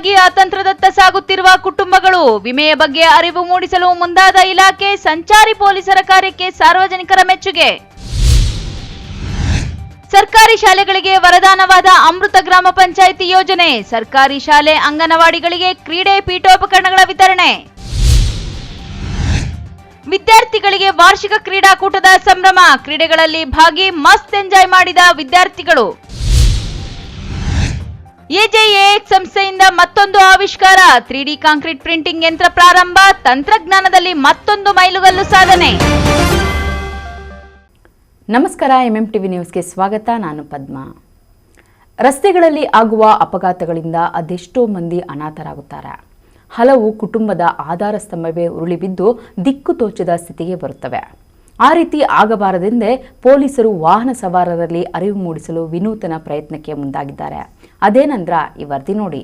ವಿಮೆಗಾಗಿ ಅತಂತ್ರದತ್ತ ಸಾಗುತ್ತಿರುವ ಕುಟುಂಬಗಳು ವಿಮೆಯ ಬಗ್ಗೆ ಅರಿವು ಮೂಡಿಸಲು ಮುಂದಾದ ಇಲಾಖೆ ಸಂಚಾರಿ ಪೊಲೀಸರ ಕಾರ್ಯಕ್ಕೆ ಸಾರ್ವಜನಿಕರ ಮೆಚ್ಚುಗೆ. ಸರ್ಕಾರಿ ಶಾಲೆಗಳಿಗೆ ವರದಾನವಾದ ಅಮೃತ ಗ್ರಾಮ ಪಂಚಾಯಿತಿ ಯೋಜನೆ. ಸರ್ಕಾರಿ ಶಾಲೆ ಅಂಗನವಾಡಿಗಳಿಗೆ ಕ್ರೀಡೆ ಪೀಠೋಪಕರಣಗಳ ವಿತರಣೆ. ವಿದ್ಯಾರ್ಥಿಗಳಿಗೆ ವಾರ್ಷಿಕ ಕ್ರೀಡಾಕೂಟದ ಸಂಭ್ರಮ. ಕ್ರೀಡೆಗಳಲ್ಲಿ ಭಾಗಿ ಮಸ್ತ್ ಎಂಜಾಯ್ ಮಾಡಿದ ವಿದ್ಯಾರ್ಥಿಗಳು. ಎಜೆಎಎಕ್ಸ್ ಸಂಸ್ಥೆಯಿಂದ ಮತ್ತೊಂದು ಆವಿಷ್ಕಾರ. 3D ಕಾಂಕ್ರೀಟ್ ಪ್ರಿಂಟಿಂಗ್ ಯಂತ್ರ ಪ್ರಾರಂಭ. ತಂತ್ರಜ್ಞಾನದಲ್ಲಿ ಮತ್ತೊಂದು ಮೈಲುಗಲ್ಲು ಸಾಧನೆ. ನಮಸ್ಕಾರ, ಎಂಎಂಟಿವಿ ನ್ಯೂಸ್ಗೆ ಸ್ವಾಗತ. ನಾನು ಪದ್ಮಾ. ರಸ್ತೆಗಳಲ್ಲಿ ಆಗುವ ಅಪಘಾತಗಳಿಂದ ಅದೆಷ್ಟೋ ಮಂದಿ ಅನಾಥರಾಗುತ್ತಾರೆ. ಹಲವು ಕುಟುಂಬದ ಆಧಾರ ಸ್ತಂಭವೇ ಉರುಳಿ ಬಿದ್ದು ದಿಕ್ಕು ತೋಚದ ಸ್ಥಿತಿಗೆ ಬರುತ್ತವೆ. ಆ ರೀತಿ ಆಗಬಾರದೆಂದೇ ಪೊಲೀಸರು ವಾಹನ ಸವಾರರಲ್ಲಿ ಅರಿವು ಮೂಡಿಸಲು ವಿನೂತನ ಪ್ರಯತ್ನಕ್ಕೆ ಮುಂದಾಗಿದ್ದಾರೆ. ಅದೇನಂದ್ರ ಈ ವರದಿ ನೋಡಿ.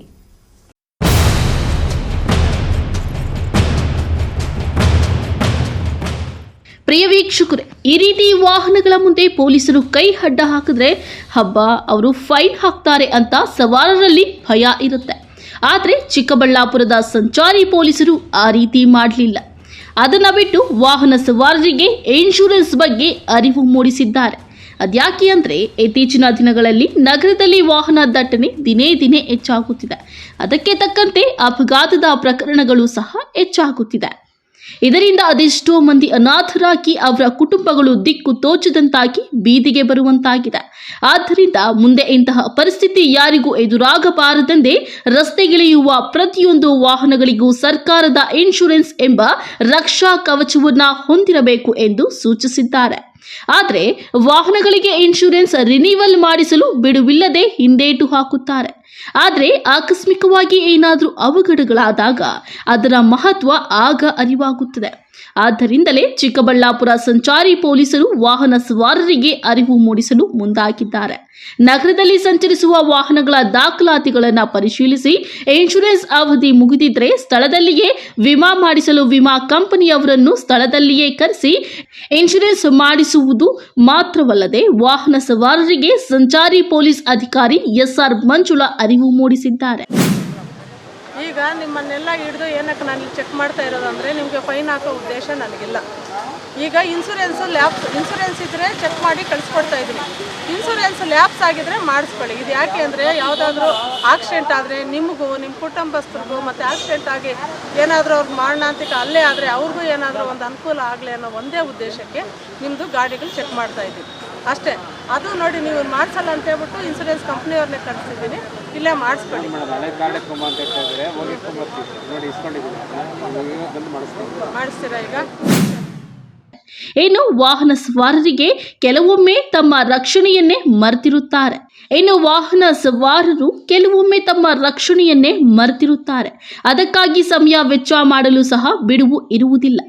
ಪ್ರಿಯ ವೀಕ್ಷಕರೇ, ಈ ರೀತಿ ವಾಹನಗಳ ಮುಂದೆ ಪೊಲೀಸರು ಕೈ ಅಡ್ಡ ಹಾಕಿದ್ರೆ ಹಬ್ಬ, ಅವರು ಫೈನ್ ಹಾಕ್ತಾರೆ ಅಂತ ಸವಾರರಲ್ಲಿ ಭಯ ಇರುತ್ತೆ. ಆದರೆ ಚಿಕ್ಕಬಳ್ಳಾಪುರದ ಸಂಚಾರಿ ಪೊಲೀಸರು ಆ ರೀತಿ ಮಾಡಲಿಲ್ಲ. ಅದನ್ನು ಬಿಟ್ಟು ವಾಹನ ಸವಾರರಿಗೆ ಇನ್ಶೂರೆನ್ಸ್ ಬಗ್ಗೆ ಅರಿವು ಮೂಡಿಸಿದ್ದಾರೆ. ಅದ್ಯಾಕೆ ಅಂದರೆ ಇತ್ತೀಚಿನ ದಿನಗಳಲ್ಲಿ ನಗರದಲ್ಲಿ ವಾಹನ ದಟ್ಟಣೆ ದಿನೇ ದಿನೇ ಹೆಚ್ಚಾಗುತ್ತಿದೆ. ಅದಕ್ಕೆ ತಕ್ಕಂತೆ ಅಪಘಾತದ ಪ್ರಕರಣಗಳು ಸಹ ಹೆಚ್ಚಾಗುತ್ತಿದೆ. ಇದರಿಂದ ಅದೆಷ್ಟೋ ಮಂದಿ ಅನಾಥರಾಗಿ ಅವರ ಕುಟುಂಬಗಳು ದಿಕ್ಕು ತೋಚದಂತಾಗಿ ಬೀದಿಗೆ ಬರುವಂತಾಗಿದೆ. ಆದ್ದರಿಂದ ಮುಂದೆ ಇಂತಹ ಪರಿಸ್ಥಿತಿ ಯಾರಿಗೂ ಎದುರಾಗಬಾರದೆಂದೇ ರಸ್ತೆಗಿಳಿಯುವ ಪ್ರತಿಯೊಂದು ವಾಹನಗಳಿಗೂ ಸರ್ಕಾರದ ಇನ್ಶೂರೆನ್ಸ್ ಎಂಬ ರಕ್ಷಾ ಕವಚವನ್ನ ಹೊಂದಿರಬೇಕು ಎಂದು ಸೂಚಿಸಿದ್ದಾರೆ. ಆದರೆ ವಾಹನಗಳಿಗೆ ಇನ್ಶೂರೆನ್ಸ್ ರಿನಿವಲ್ ಮಾಡಿಸಲು ಬಿಡುವಿಲ್ಲದೆ ಹಿಂದೇಟು ಹಾಕುತ್ತಾರೆ. ಆದರೆ ಆಕಸ್ಮಿಕವಾಗಿ ಏನಾದರೂ ಅವಘಡಗಳಾದಾಗ ಅದರ ಮಹತ್ವ ಆಗ ಅರಿವಾಗುತ್ತದೆ. ಆದ್ದರಿಂದಲೇ ಚಿಕ್ಕಬಳ್ಳಾಪುರ ಸಂಚಾರಿ ಪೊಲೀಸರು ವಾಹನ ಸವಾರರಿಗೆ ಅರಿವು ಮೂಡಿಸಲು ಮುಂದಾಗಿದ್ದಾರೆ. ನಗರದಲ್ಲಿ ಸಂಚರಿಸುವ ವಾಹನಗಳ ದಾಖಲಾತಿಗಳನ್ನು ಪರಿಶೀಲಿಸಿ ಇನ್ಶೂರೆನ್ಸ್ ಅವಧಿ ಮುಗಿದಿದ್ರೆ ಸ್ಥಳದಲ್ಲಿಯೇ ವಿಮಾ ಮಾಡಿಸಲು ವಿಮಾ ಕಂಪನಿಯವರನ್ನು ಸ್ಥಳದಲ್ಲಿಯೇ ಕರೆಸಿ ಇನ್ಶೂರೆನ್ಸ್ ಮಾಡಿಸುವುದು ಮಾತ್ರವಲ್ಲದೆ ವಾಹನ ಸವಾರರಿಗೆ ಸಂಚಾರಿ ಪೊಲೀಸ್ ಅಧಿಕಾರಿ ಎಸ್ಆರ್ ಮಂಜುಳಾ ಅರಿವು ಮೂಡಿಸಿದ್ದಾರೆ. ಈಗ ನಿಮ್ಮನ್ನೆಲ್ಲ ಹಿಡಿದು ಏನಕ್ಕೆ ನಾನು ಚೆಕ್ ಮಾಡ್ತಾ ಇರೋದು ಅಂದರೆ ನಿಮಗೆ ಫೈನ್ ಹಾಕೋ ಉದ್ದೇಶ ನನಗಿಲ್ಲ. ಈಗ ಇನ್ಸೂರೆನ್ಸ್ ಇದ್ದರೆ ಚೆಕ್ ಮಾಡಿ ಕಳಿಸ್ಕೊಡ್ತಾ ಇದ್ದೀನಿ. ಇನ್ಸೂರೆನ್ಸ್ ಲ್ಯಾಪ್ಸ್ ಆಗಿದ್ರೆ ಮಾಡಿಸ್ಕೊಳ್ಳಿ. ಇದು ಯಾಕೆ ಅಂದರೆ ಯಾವುದಾದ್ರೂ ಆಕ್ಸಿಡೆಂಟ್ ಆದರೆ ನಿಮಗೂ ನಿಮ್ಮ ಕುಟುಂಬಸ್ಥರಿಗೂ ಮತ್ತು ಆಕ್ಸಿಡೆಂಟ್ ಆಗಿ ಏನಾದರೂ ಅವ್ರಿಗೆ ಮಾರಣಾಂತಿಕ ಅಲ್ಲೇ ಆದರೆ ಅವ್ರಿಗೂ ಏನಾದರೂ ಒಂದು ಅನುಕೂಲ ಆಗಲಿ ಅನ್ನೋ ಒಂದೇ ಉದ್ದೇಶಕ್ಕೆ ನಿಮ್ಮದು ಗಾಡಿಗಳು ಚೆಕ್ ಮಾಡ್ತಾ ಇದ್ದೀವಿ ಅಷ್ಟೇ. ಅದು ನೋಡಿ ನೀವು ಮಾಡಿಸಲ್ಲ ಅಂತ ಹೇಳ್ಬಿಟ್ಟು ಇನ್ಸೂರೆನ್ಸ್ ಕಂಪ್ನಿಯವ್ರನ್ನೇ ಕಳಿಸಿದ್ದೀನಿ, ಇಲ್ಲೇ ಮಾಡಿಸ್ಕೊಳ್ಳಿ. ಮಾಡಿಸ್ತೀರಾ? ಈಗ ಇನ್ನು ವಾಹನ ಸವಾರರಿಗೆ ಕೆಲವೊಮ್ಮೆ ತಮ್ಮ ರಕ್ಷಣೆಯನ್ನೇ ಮರೆತಿರುತ್ತಾರೆ. ಅದಕ್ಕಾಗಿ ಸಮಯ ವೆಚ್ಚ ಮಾಡಲು ಸಹ ಬಿಡುವು ಇರುವುದಿಲ್ಲ.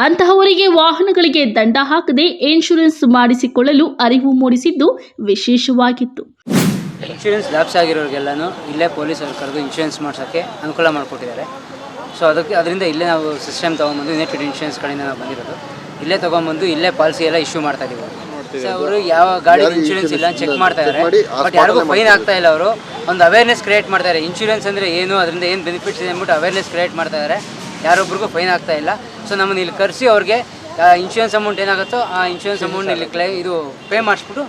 ಅಂತಹವರಿಗೆ ವಾಹನಗಳಿಗೆ ದಂಡ ಹಾಕದೆ ಇನ್ಶೂರೆನ್ಸ್ ಮಾಡಿಸಿಕೊಳ್ಳಲು ಅರಿವು ಮೂಡಿಸಿದ್ದು ವಿಶೇಷವಾಗಿತ್ತು. ಇನ್ಶೂರೆನ್ಸ್ ಲ್ಯಾಪ್ಸ್ ಆಗಿರೋರಿಗೆಲ್ಲನೂ ಇಲ್ಲೇ ಪೊಲೀಸರು ಕರೆದು ಇನ್ಶೂರೆನ್ಸ್ ಮಾಡಿಸೋಕ್ಕೆ ಅನುಕೂಲ ಮಾಡಿಕೊಟ್ಟಿದ್ದಾರೆ. ಸೊ ಅದರಿಂದ ಇಲ್ಲೇ ನಾವು ಸಿಸ್ಟಮ್ ತೊಗೊಂಬಂದು ಯುನೈಟೆಡ್ ಇನ್ಶೂರೆನ್ಸ್ ಕಡೆಯಿಂದ ನಾವು ಬಂದಿರೋದು. ಇಲ್ಲೇ ತೊಗೊಂಬಂದು ಇಲ್ಲೇ ಪಾಲಿಸಿ ಎಲ್ಲ ಇಶ್ಯೂ ಮಾಡ್ತಾ ಇದ್ದೀವಿ. ಸೊ ಅವರು ಯಾವ ಗಾಡಿ ಇನ್ಶೂರೆನ್ಸ್ ಇಲ್ಲ ಚೆಕ್ ಮಾಡ್ತಾ ಇದ್ದಾರೆ, ಬಟ್ ಯಾರಿಗೂ ಫೈನ್ ಆಗ್ತಾ ಇಲ್ಲ. ಅವರು ಒಂದು ಅವೇರ್ನೆಸ್ ಕ್ರಿಯೇಟ್ ಮಾಡ್ತಾ ಇದ್ದಾರೆ. ಇನ್ಶೂರೆನ್ಸ್ ಅಂದರೆ ಏನು, ಅದರಿಂದ ಏನು ಬೆನಿಫಿಟ್ಸ್ ಇದೆ ಅಂದ್ಬಿಟ್ಟು ಅವೇರ್ನೆಸ್ ಕ್ರಿಯೇಟ್ ಮಾಡ್ತಾ ಇದ್ದಾರೆ. ಯಾರೊಬ್ರಿಗೂ ಫೈನ್ ಆಗ್ತಾ ಇಲ್ಲ. ಸೊ ನಮ್ಮನ್ನು ಇಲ್ಲಿ ಕರೆಸಿ ಅವ್ರಿಗೆ ಇನ್ಶೂರೆನ್ಸ್ ಅಮೌಂಟ್ ಏನಾಗುತ್ತೋ ಆ ಇನ್ಶೂರೆನ್ಸ್ ಅಮೌಂಟ್ ಇಲ್ಲಿ ಪೇ ಮಾಡಿಸ್ಬಿಟ್ಟು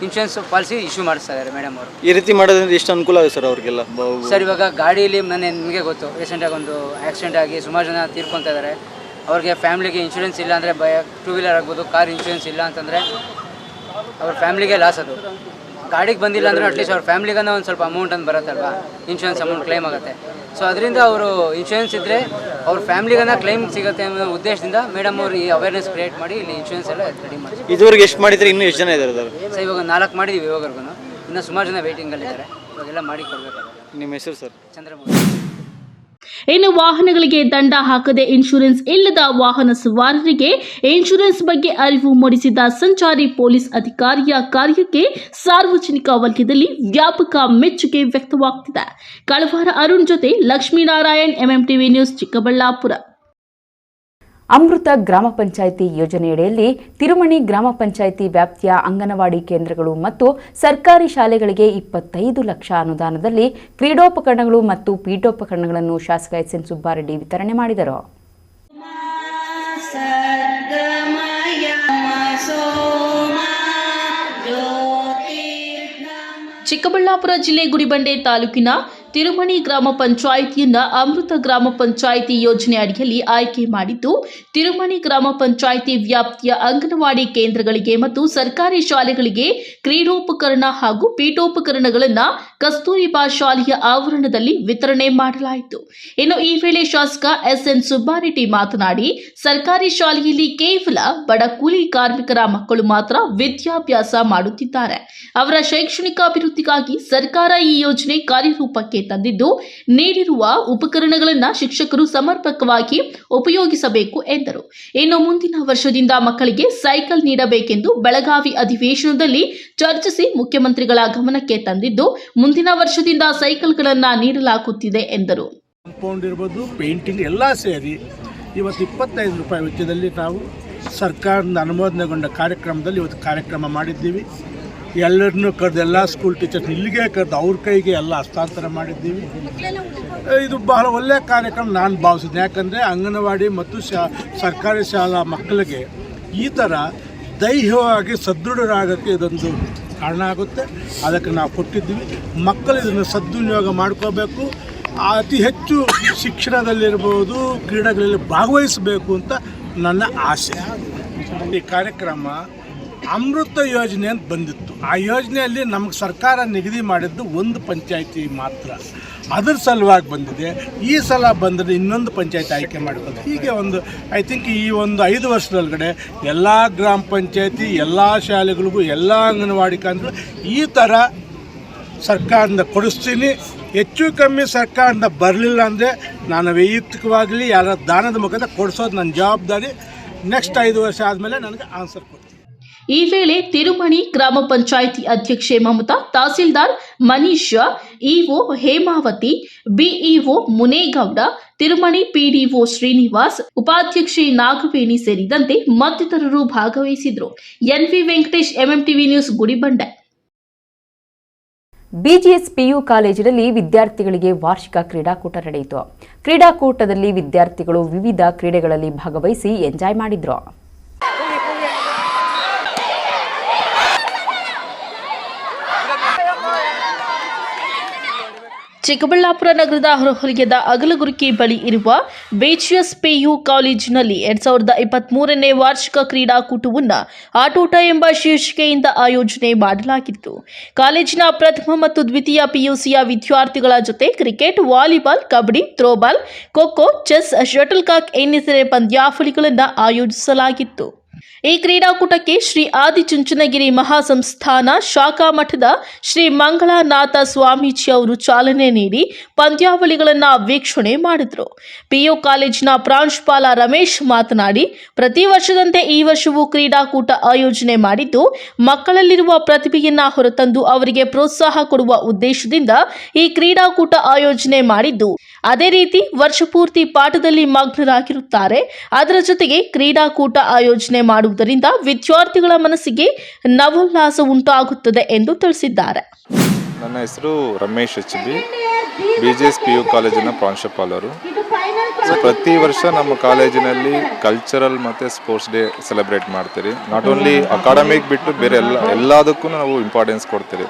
ಇನ್ಶೂರೆನ್ಸ್ ಪಾಲಿಸಿ ಇಶ್ಯೂ ಮಾಡಿಸ್ತಾ ಇದ್ದಾರೆ ಮೇಡಮ್ ಅವರು. ಈ ರೀತಿ ಮಾಡೋದ್ರಿಂದ ಎಷ್ಟು ಅನುಕೂಲ ಆಗುತ್ತೆ ಸರ್ ಅವ್ರಿಗೆಲ್ಲ? ಸರ್, ಇವಾಗ ಗಾಡಿಯಲ್ಲಿ ನಿಮಗೆ ಗೊತ್ತು, ರೀಸೆಂಟಾಗಿ ಒಂದು ಆಕ್ಸಿಡೆಂಟ್ ಆಗಿ ಸುಮಾರು ಜನ ತೀರ್ಕೊತಾ ಇದ್ದಾರೆ. ಅವ್ರಿಗೆ ಫ್ಯಾಮಿಲಿಗೆ ಇನ್ಶೂರೆನ್ಸ್ ಇಲ್ಲ ಅಂದರೆ ಟೂ ವೀಲರ್ ಆಗ್ಬೋದು, ಕಾರ್ ಇನ್ಶೂರೆನ್ಸ್ ಇಲ್ಲ ಅಂತಂದರೆ ಅವ್ರ ಫ್ಯಾಮಿಲಿಗೆ ಲಾಸ್. ಅದು ಗಾಡಿಗೆ ಬಂದಿಲ್ಲ ಅಂದರೆ ಅಟ್ಲೀಸ್ಟ್ ಅವ್ರ ಫ್ಯಾಮಿಲಿಗನ್ನ ಒಂದು ಸ್ವಲ್ಪ ಅಮೌಂಟ್ ಅಂತ ಬರುತ್ತಲ್ವ, ಇನ್ಶೂರೆನ್ಸ್ ಅಮೌಂಟ್ ಕ್ಲೈಮ್ ಆಗುತ್ತೆ. ಸೊ ಅದರಿಂದ ಅವರು ಇನ್ಶೂರೆನ್ಸ್ ಇದ್ದರೆ ಅವ್ರ ಫ್ಯಾಮಿಲಿಗನ್ನ ಕ್ಲೈಮ್ ಸಿಗುತ್ತೆ ಅನ್ನೋ ಉದ್ದೇಶದಿಂದ ಮೇಡಮ್ ಅವರು ಈ ಅವೇರ್ನೆಸ್ ಕ್ರಿಯೇಟ್ ಮಾಡಿ ಇಲ್ಲಿ ಇನ್ಶೂರೆನ್ಸ್ ಎಲ್ಲ ರೆಡಿ ಮಾಡಿ. ಇದುವರೆಗೆ ಎಷ್ಟು ಮಾಡಿದ್ರೆ ಇನ್ನೂ ಎಷ್ಟು ಜನ ಇದ್ದಾರೆ ಸರ್? ಇವಾಗ 4 ಮಾಡಿದ್ದೀವಿ ಇವಾಗವರೆಗೂ. ಇನ್ನೂ ಸುಮಾರು ಜನ ವೇಟಿಂಗಲ್ಲಿದ್ದಾರೆ. ಇವಾಗೆಲ್ಲ ಮಾಡಿ ಕೊಡಬೇಕಾಗುತ್ತೆ. ನಿಮ್ಮ ಹೆಸರು ಸರ್? ಚಂದ್ರಮೌಳಿ. ಇನ್ನು ವಾಹನಗಳಿಗೆ ದಂಡ ಹಾಕದೆ ಇನ್ಶೂರೆನ್ಸ್ ಇಲ್ಲದ ವಾಹನ ಸವಾರರಿಗೆ ಇನ್ಶೂರೆನ್ಸ್ ಬಗ್ಗೆ ಅರಿವು ಮೂಡಿಸಿದ ಸಂಚಾರಿ ಪೊಲೀಸ್ ಅಧಿಕಾರಿಯ ಕಾರ್ಯಕ್ಕೆ ಸಾರ್ವಜನಿಕ ವಲಯದಲ್ಲಿ ವ್ಯಾಪಕ ಮೆಚ್ಚುಗೆ ವ್ಯಕ್ತವಾಗುತ್ತಿದೆ. ಕಳವಾರ ಅರುಣ್ ಜೊತೆ ಲಕ್ಷ್ಮೀನಾರಾಯಣ್, ಎಂಎಂಟಿವಿ ನ್ಯೂಸ್, ಚಿಕ್ಕಬಳ್ಳಾಪುರ. ಅಮೃತ ಗ್ರಾಮ ಪಂಚಾಯಿತಿ ಯೋಜನೆಯಡಿಯಲ್ಲಿ ತಿರುಮಣಿ ಗ್ರಾಮ ಪಂಚಾಯಿತಿ ವ್ಯಾಪ್ತಿಯ ಅಂಗನವಾಡಿ ಕೇಂದ್ರಗಳು ಮತ್ತು ಸರ್ಕಾರಿ ಶಾಲೆಗಳಿಗೆ 25 ಲಕ್ಷ ಅನುದಾನದಲ್ಲಿ ಕ್ರೀಡೋಪಕರಣಗಳು ಮತ್ತು ಪೀಠೋಪಕರಣಗಳನ್ನು ಶಾಸಕ ಎಸ್.ಎನ್. ಸುಬ್ಬಾರೆಡ್ಡಿ ವಿತರಣೆ ಮಾಡಿದರು. ಚಿಕ್ಕಬಳ್ಳಾಪುರ ಜಿಲ್ಲೆ ಗುಡಿಬಂಡೆ ತಾಲೂಕಿನ ತಿರುಮಣಿ ಗ್ರಾಮ ಪಂಚಾಯಿತಿಯನ್ನ ಅಮೃತ ಗ್ರಾಮ ಪಂಚಾಯಿತಿ ಯೋಜನೆ ಅಡಿಯಲ್ಲಿ ಆಯ್ಕೆ ಮಾಡಿದ್ದು, ತಿರುಮಣಿ ಗ್ರಾಮ ಪಂಚಾಯಿತಿ ವ್ಯಾಪ್ತಿಯ ಅಂಗನವಾಡಿ ಕೇಂದ್ರಗಳಿಗೆ ಮತ್ತು ಸರ್ಕಾರಿ ಶಾಲೆಗಳಿಗೆ ಕ್ರೀಡೋಪಕರಣ ಹಾಗೂ ಪೀಠೋಪಕರಣಗಳನ್ನು ಕಸ್ತೂರಿಬಾ ಶಾಲೆಯ ಆವರಣದಲ್ಲಿ ವಿತರಣೆ ಮಾಡಲಾಯಿತು. ಇನ್ನು ಈ ವೇಳೆ ಶಾಸಕ ಎಸ್.ಎನ್. ಸುಬ್ಬಾರೆಡ್ಡಿ ಮಾತನಾಡಿ, ಸರ್ಕಾರಿ ಶಾಲೆಯಲ್ಲಿ ಕೇವಲ ಬಡ ಕೂಲಿ ಕಾರ್ಮಿಕರ ಮಕ್ಕಳು ಮಾತ್ರ ವಿದ್ಯಾಭ್ಯಾಸ ಮಾಡುತ್ತಿದ್ದಾರೆ. ಅವರ ಶೈಕ್ಷಣಿಕ ಅಭಿವೃದ್ಧಿಗಾಗಿ ಸರ್ಕಾರ ಈ ಯೋಜನೆ ಕಾರ್ಯರೂಪಕ್ಕೆ ತಂದಿದ್ದು, ನೀಡಿರುವ ಉಪಕರಣಗಳನ್ನು ಶಿಕ್ಷಕರು ಸಮರ್ಪಕವಾಗಿ ಉಪಯೋಗಿಸಬೇಕು ಎಂದರು. ಇನ್ನು ಮುಂದಿನ ವರ್ಷದಿಂದ ಮಕ್ಕಳಿಗೆ ಸೈಕಲ್ ನೀಡಬೇಕೆಂದು ಬೆಳಗಾವಿ ಅಧಿವೇಶನದಲ್ಲಿ ಚರ್ಚಿಸಿ ಮುಖ್ಯಮಂತ್ರಿಗಳ ಗಮನಕ್ಕೆ ತಂದಿದ್ದು, ಮುಂದಿನ ವರ್ಷದಿಂದ ಸೈಕಲ್ಗಳನ್ನು ನೀಡಲಾಗುತ್ತಿದೆ ಎಂದರು. ಕಾಂಪೌಂಡ್ ಇರ್ಬೋದು, ಪೇಂಟಿಂಗ್ ಎಲ್ಲ ಸೇರಿ ಇವತ್ತು 25 ರೂಪಾಯಿ ವೆಚ್ಚದಲ್ಲಿ ನಾವು ಸರ್ಕಾರದಿಂದ ಅನುಮೋದನೆಗೊಂಡ ಕಾರ್ಯಕ್ರಮದಲ್ಲಿ ಇವತ್ತು ಕಾರ್ಯಕ್ರಮ ಮಾಡಿದ್ದೀವಿ. ಎಲ್ಲರನ್ನೂ ಕರೆದು ಎಲ್ಲ ಸ್ಕೂಲ್ ಟೀಚರ್ಸ್ ಇಲ್ಲಿಗೆ ಕರೆದು ಅವ್ರ ಕೈಗೆ ಎಲ್ಲ ಹಸ್ತಾಂತರ ಮಾಡಿದ್ದೀವಿ. ಇದು ಬಹಳ ಒಳ್ಳೆಯ ಕಾರ್ಯಕ್ರಮ ನಾನು ಭಾವಿಸಿದ್ದೆ. ಯಾಕಂದರೆ ಅಂಗನವಾಡಿ ಮತ್ತು ಸರ್ಕಾರಿ ಶಾಲಾ ಮಕ್ಕಳಿಗೆ ಈ ಥರ ದೈಹಿಕವಾಗಿ ಸದೃಢರಾಗೋಕ್ಕೆ ಇದೊಂದು ಕಾರಣ ಆಗುತ್ತೆ. ಅದಕ್ಕೆ ನಾವು ಕೊಟ್ಟಿದ್ದೀವಿ. ಮಕ್ಕಳು ಇದನ್ನು ಸದ್ವಿನಿಯೋಗ ಮಾಡ್ಕೋಬೇಕು. ಅತಿ ಹೆಚ್ಚು ಶಿಕ್ಷಣದಲ್ಲಿರ್ಬೋದು, ಕ್ರೀಡೆಗಳಲ್ಲಿ ಭಾಗವಹಿಸಬೇಕು ಅಂತ ನನ್ನ ಆಸೆ. ಈ ಕಾರ್ಯಕ್ರಮ ಅಮೃತ ಯೋಜನೆ ಅಂತ ಬಂದಿತ್ತು. ಆ ಯೋಜನೆಯಲ್ಲಿ ನಮಗೆ ಸರ್ಕಾರ ನಿಗದಿ ಮಾಡಿದ್ದು ಒಂದು ಪಂಚಾಯಿತಿ ಮಾತ್ರ. ಅದ್ರ ಸಲುವಾಗಿ ಬಂದಿದೆ. ಈ ಸಲ ಬಂದರೆ ಇನ್ನೊಂದು ಪಂಚಾಯತ್ ಆಯ್ಕೆ ಮಾಡ್ಬೋದು. ಹೀಗೆ ಐ ಥಿಂಕ್ ಈ 5 ವರ್ಷದೊಳಗಡೆ ಎಲ್ಲ ಗ್ರಾಮ ಪಂಚಾಯತಿ, ಎಲ್ಲ ಶಾಲೆಗಳಿಗೂ, ಎಲ್ಲ ಅಂಗನವಾಡಿ ಕೇಂದ್ರ ಈ ಥರ ಸರ್ಕಾರದಿಂದ ಕೊಡಿಸ್ತೀನಿ. ಹೆಚ್ಚು ಕಮ್ಮಿ ಸರ್ಕಾರದಿಂದ ಬರಲಿಲ್ಲ ಅಂದರೆ ನಾನು ವೈಯಕ್ತಿಕವಾಗಲಿ ಯಾರ ದಾನದ ಮುಖಾಂತರ ಕೊಡಿಸೋದು ನನ್ನ ಜವಾಬ್ದಾರಿ. ನೆಕ್ಸ್ಟ್ 5 ವರ್ಷ ಆದಮೇಲೆ ನನಗೆ ಆನ್ಸರ್ ಕೊಡ್ತೀನಿ. ಈ ವೇಳೆ ತಿರುಮಣಿ ಗ್ರಾಮ ಪಂಚಾಯಿತಿ ಅಧ್ಯಕ್ಷೆ Mamata, tahsildar Manish, EO Hemavathi, BEO Munegowda, Tirumani PDO Srinivas, ಉಪಾಧ್ಯಕ್ಷೆ ನಾಗವೇಣಿ ಸೇರಿದಂತೆ ಮತ್ತಿತರರು ಭಾಗವಹಿಸಿದರು. NV Venkatesh, MMTV news, Gudibande. BGS PU ಕಾಲೇಜಿನಲ್ಲಿ ವಿದ್ಯಾರ್ಥಿಗಳಿಗೆ ವಾರ್ಷಿಕ ಕ್ರೀಡಾಕೂಟ ನಡೆಯಿತು. ಕ್ರೀಡಾಕೂಟದಲ್ಲಿ ವಿದ್ಯಾರ್ಥಿಗಳು ವಿವಿಧ ಕ್ರೀಡೆಗಳಲ್ಲಿ ಭಾಗವಹಿಸಿ ಎಂಜಾಯ್ ಮಾಡಿದ್ರು. ಚಿಕ್ಕಬಳ್ಳಾಪುರ ನಗರದ ಹೊರವಲಯದ ಅಗಲಗುರ್ಕಿ ಬಳಿ ಇರುವ ಬಿಜಿಎಸ್ ಪಿಯು ಕಾಲೇಜಿನಲ್ಲಿ 2023ನೇ ವಾರ್ಷಿಕ ಕ್ರೀಡಾಕೂಟವನ್ನು ಆಟೋಟ ಎಂಬ ಶೀರ್ಷಿಕೆಯಿಂದ ಆಯೋಜನೆ ಮಾಡಲಾಗಿತ್ತು. ಕಾಲೇಜಿನ ಪ್ರಥಮ ಮತ್ತು ದ್ವಿತೀಯ ಪಿಯುಸಿಯ ವಿದ್ಯಾರ್ಥಿಗಳ ಜೊತೆ cricket, volleyball, kabaddi, throwball, kho-kho, chess, shuttlecock ಇನ್ನಿತರೆ ಪಂದ್ಯಾವಳಿಗಳನ್ನು ಆಯೋಜಿಸಲಾಗಿತ್ತು. ಈ ಕ್ರೀಡಾಕೂಟಕ್ಕೆ ಶ್ರೀ ಆದಿಚುಂಚನಗಿರಿ ಮಹಾಸಂಸ್ಥಾನ ಶಾಖಾ ಮಠದ ಶ್ರೀ ಮಂಗಳನಾಥ ಸ್ವಾಮೀಜಿ ಅವರು ಚಾಲನೆ ನೀಡಿ ಪಂದ್ಯಾವಳಿಗಳನ್ನು ವೀಕ್ಷಣೆ ಮಾಡಿದರು. ಪಿಯು ಕಾಲೇಜಿನ ಪ್ರಾಂಶುಪಾಲ ರಮೇಶ್ ಮಾತನಾಡಿ, ಪ್ರತಿ ವರ್ಷದಂತೆ ಈ ವರ್ಷವೂ ಕ್ರೀಡಾಕೂಟ ಆಯೋಜನೆ ಮಾಡಿದ್ದು, ಮಕ್ಕಳಲ್ಲಿರುವ ಪ್ರತಿಭೆಯನ್ನ ಹೊರತಂದು ಅವರಿಗೆ ಪ್ರೋತ್ಸಾಹ ಕೊಡುವ ಉದ್ದೇಶದಿಂದ ಈ ಕ್ರೀಡಾಕೂಟ ಆಯೋಜನೆ ಮಾಡಿದ್ದು, ಅದೇ ರೀತಿ ವರ್ಷಪೂರ್ತಿ ಪಾಠದಲ್ಲಿ ಮಗ್ನರಾಗಿರುತ್ತಾರೆ. ಅದರ ಜೊತೆಗೆ ಕ್ರೀಡಾಕೂಟ ಆಯೋಜನೆ ಮಾಡುವುದರಿಂದ ವಿದ್ಯಾರ್ಥಿಗಳ ಮನಸ್ಸಿಗೆ ನವೋಲ್ಲಾಸ ಉಂಟಾಗುತ್ತದೆ ಎಂದು ತಿಳಿಸಿದ್ದಾರೆ. ನನ್ನ ಹೆಸರು ರಮೇಶ್ HB, ಬಿಜಿಎಸ್ PU ಕಾಲೇಜಿನ ಪ್ರಾಂಶುಪಾಲರು. ಪ್ರತಿ ವರ್ಷ ನಮ್ಮ ಕಾಲೇಜಿನಲ್ಲಿ ಕಲ್ಚರಲ್ ಮತ್ತು ಸ್ಪೋರ್ಟ್ಸ್ ಡೇ ಸೆಲೆಬ್ರೇಟ್ ಮಾಡ್ತೀರಿ. ನಾಟ್ ಓನ್ಲಿ ಅಕಾಡೆಮಿಕ್ ಬಿಟ್ಟು ಬೇರೆ ಎಲ್ಲದಕ್ಕೂ ನಾವು ಇಂಪಾರ್ಟೆನ್ಸ್ ಕೊಡ್ತೀರಿ.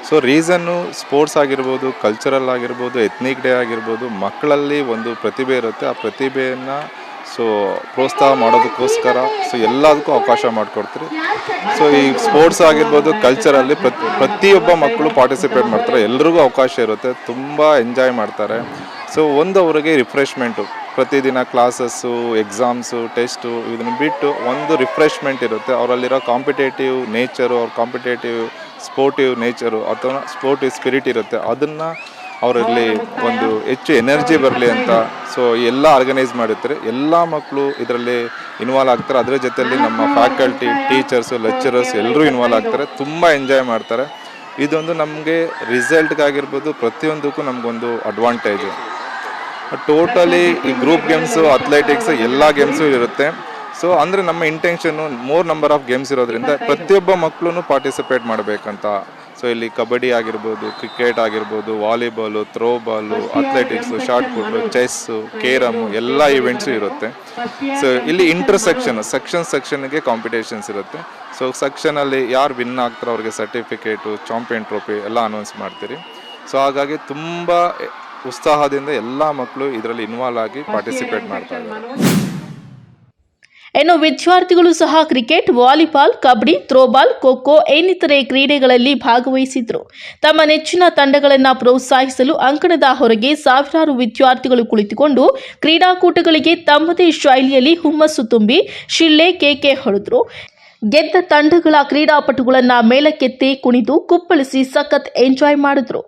ಸೊ ರೀಸನ್ನು ಸ್ಪೋರ್ಟ್ಸ್ ಆಗಿರ್ಬೋದು, ಕಲ್ಚರಲ್ ಆಗಿರ್ಬೋದು, ಎತ್ನಿಕ್ ಡೇ ಆಗಿರ್ಬೋದು, ಮಕ್ಕಳಲ್ಲಿ ಒಂದು ಪ್ರತಿಭೆ ಇರುತ್ತೆ. ಆ ಪ್ರತಿಭೆಯನ್ನು ಪ್ರೋತ್ಸಾಹ ಮಾಡೋದಕ್ಕೋಸ್ಕರ ಎಲ್ಲದಕ್ಕೂ ಅವಕಾಶ ಮಾಡಿಕೊಡ್ತೀರಿ. ಈ ಸ್ಪೋರ್ಟ್ಸ್ ಆಗಿರ್ಬೋದು, ಕಲ್ಚರಲ್ಲಿ ಪ್ರತಿಯೊಬ್ಬ ಮಕ್ಕಳು ಪಾರ್ಟಿಸಿಪೇಟ್ ಮಾಡ್ತಾರೆ. ಎಲ್ರಿಗೂ ಅವಕಾಶ ಇರುತ್ತೆ, ತುಂಬ ಎಂಜಾಯ್ ಮಾಡ್ತಾರೆ. ಅವರಿಗೆ ರಿಫ್ರೆಶ್ಮೆಂಟು, ಪ್ರತಿದಿನ ಕ್ಲಾಸಸ್ಸು, ಎಕ್ಸಾಮ್ಸು, ಟೆಸ್ಟು ಇದನ್ನು ಬಿಟ್ಟು ಒಂದು ರಿಫ್ರೆಶ್ಮೆಂಟ್ ಇರುತ್ತೆ. ಅವರಲ್ಲಿರೋ ಕಾಂಪಿಟೇಟಿವ್ ನೇಚರು, ಅವ್ರ ಕಾಂಪಿಟೇಟಿವ್ ಸ್ಪೋರ್ಟಿವ್ ನೇಚರು ಅಥವಾ ಸ್ಪೋರ್ಟಿವ್ ಸ್ಪಿರಿಟ್ ಇರುತ್ತೆ, ಅದನ್ನು ಅವರಲ್ಲಿ ಒಂದು ಹೆಚ್ಚು ಎನರ್ಜಿ ಬರಲಿ ಅಂತ ಎಲ್ಲ ಆರ್ಗನೈಸ್ ಮಾಡಿರ್ತಾರೆ. ಎಲ್ಲ ಮಕ್ಕಳು ಇದರಲ್ಲಿ ಇನ್ವಾಲ್ವ್ ಆಗ್ತಾರೆ. ಅದರ ಜೊತೆಯಲ್ಲಿ ನಮ್ಮ ಫ್ಯಾಕಲ್ಟಿ, ಟೀಚರ್ಸು, ಲೆಕ್ಚರರ್ಸ್ ಎಲ್ಲರೂ ಇನ್ವಾಲ್ವ್ ಆಗ್ತಾರೆ. ತುಂಬ ಎಂಜಾಯ್ ಮಾಡ್ತಾರೆ. ಇದೊಂದು ನಮಗೆ ರಿಸಲ್ಟ್ಗಾಗಿರ್ಬೋದು, ಪ್ರತಿಯೊಂದಕ್ಕೂ ನಮಗೊಂದು ಅಡ್ವಾಂಟೇಜು. ಟೋಟಲಿ ಈ ಗ್ರೂಪ್ ಗೇಮ್ಸು, ಅಥ್ಲೆಟಿಕ್ಸ್ ಎಲ್ಲ ಗೇಮ್ಸು ಇರುತ್ತೆ. ಸೊ ಅಂದರೆ ನಮ್ಮ intention more number of games ಇರೋದ್ರಿಂದ ಪ್ರತಿಯೊಬ್ಬ ಮಕ್ಕಳು ಪಾರ್ಟಿಸಿಪೇಟ್ ಮಾಡಬೇಕಂತ. ಸೊ ಇಲ್ಲಿ ಕಬಡ್ಡಿ ಆಗಿರ್ಬೋದು, ಕ್ರಿಕೆಟ್ ಆಗಿರ್ಬೋದು, ವಾಲಿಬಾಲು, ಥ್ರೋಬಾಲು, ಅಥ್ಲೆಟಿಕ್ಸು, ಶಾರ್ಟ್ ಪುಟ್ಟು, ಚೆಸ್ಸು, ಕೇರಮು ಎಲ್ಲ ಇವೆಂಟ್ಸು ಇರುತ್ತೆ. ಸೊ ಇಲ್ಲಿ ಸೆಕ್ಷನ್ಗೆ ಕಾಂಪಿಟೇಷನ್ಸ್ ಇರುತ್ತೆ. ಸೊ ಸೆಕ್ಷನಲ್ಲಿ ಯಾರು ವಿನ್ ಆಗ್ತಾರೋ ಅವ್ರಿಗೆ ಸರ್ಟಿಫಿಕೇಟು, ಚಾಂಪಿಯನ್ ಟ್ರೋಫಿ ಎಲ್ಲ ಅನೌನ್ಸ್ ಮಾಡ್ತೀರಿ. ಸೊ ಹಾಗಾಗಿ ತುಂಬ ಉತ್ಸಾಹದಿಂದ ಎಲ್ಲ ಮಕ್ಕಳು ಇದರಲ್ಲಿ ಇನ್ವಾಲ್ವ್ ಆಗಿ ಪಾರ್ಟಿಸಿಪೇಟ್ ಮಾಡ್ತಾ ಇದ್ದಾರೆ. ಇನ್ನು ವಿದ್ಯಾರ್ಥಿಗಳು ಸಹ cricket, volleyball, kabaddi, throwball, kho kho ಇನ್ನಿತರೆ ಕ್ರೀಡೆಗಳಲ್ಲಿ ಭಾಗವಹಿಸಿದ್ರು. ತಮ್ಮ ನೆಚ್ಚಿನ ತಂಡಗಳನ್ನು ಪ್ರೋತ್ಸಾಹಿಸಲು ಅಂಕಣದ ಹೊರಗೆ ಸಾವಿರಾರು ವಿದ್ಯಾರ್ಥಿಗಳು ಕುಳಿತುಕೊಂಡು ಕ್ರೀಡಾಕೂಟಗಳಿಗೆ ತಮ್ಮದೇ ಶೈಲಿಯಲ್ಲಿ ಹುಮ್ಮಸ್ಸು ತುಂಬಿ ಶಿಳ್ಳೆ, ಕೇಕೆ ಹೊಡೆದ್ರು. ಗೆದ್ದ ತಂಡಗಳ ಕ್ರೀಡಾಪಟುಗಳನ್ನು ಮೇಲಕ್ಕೆತ್ತಿ ಕುಣಿದು ಕುಪ್ಪಳಿಸಿ ಸಖತ್ ಎಂಜಾಯ್ ಮಾಡಿದ್ರು.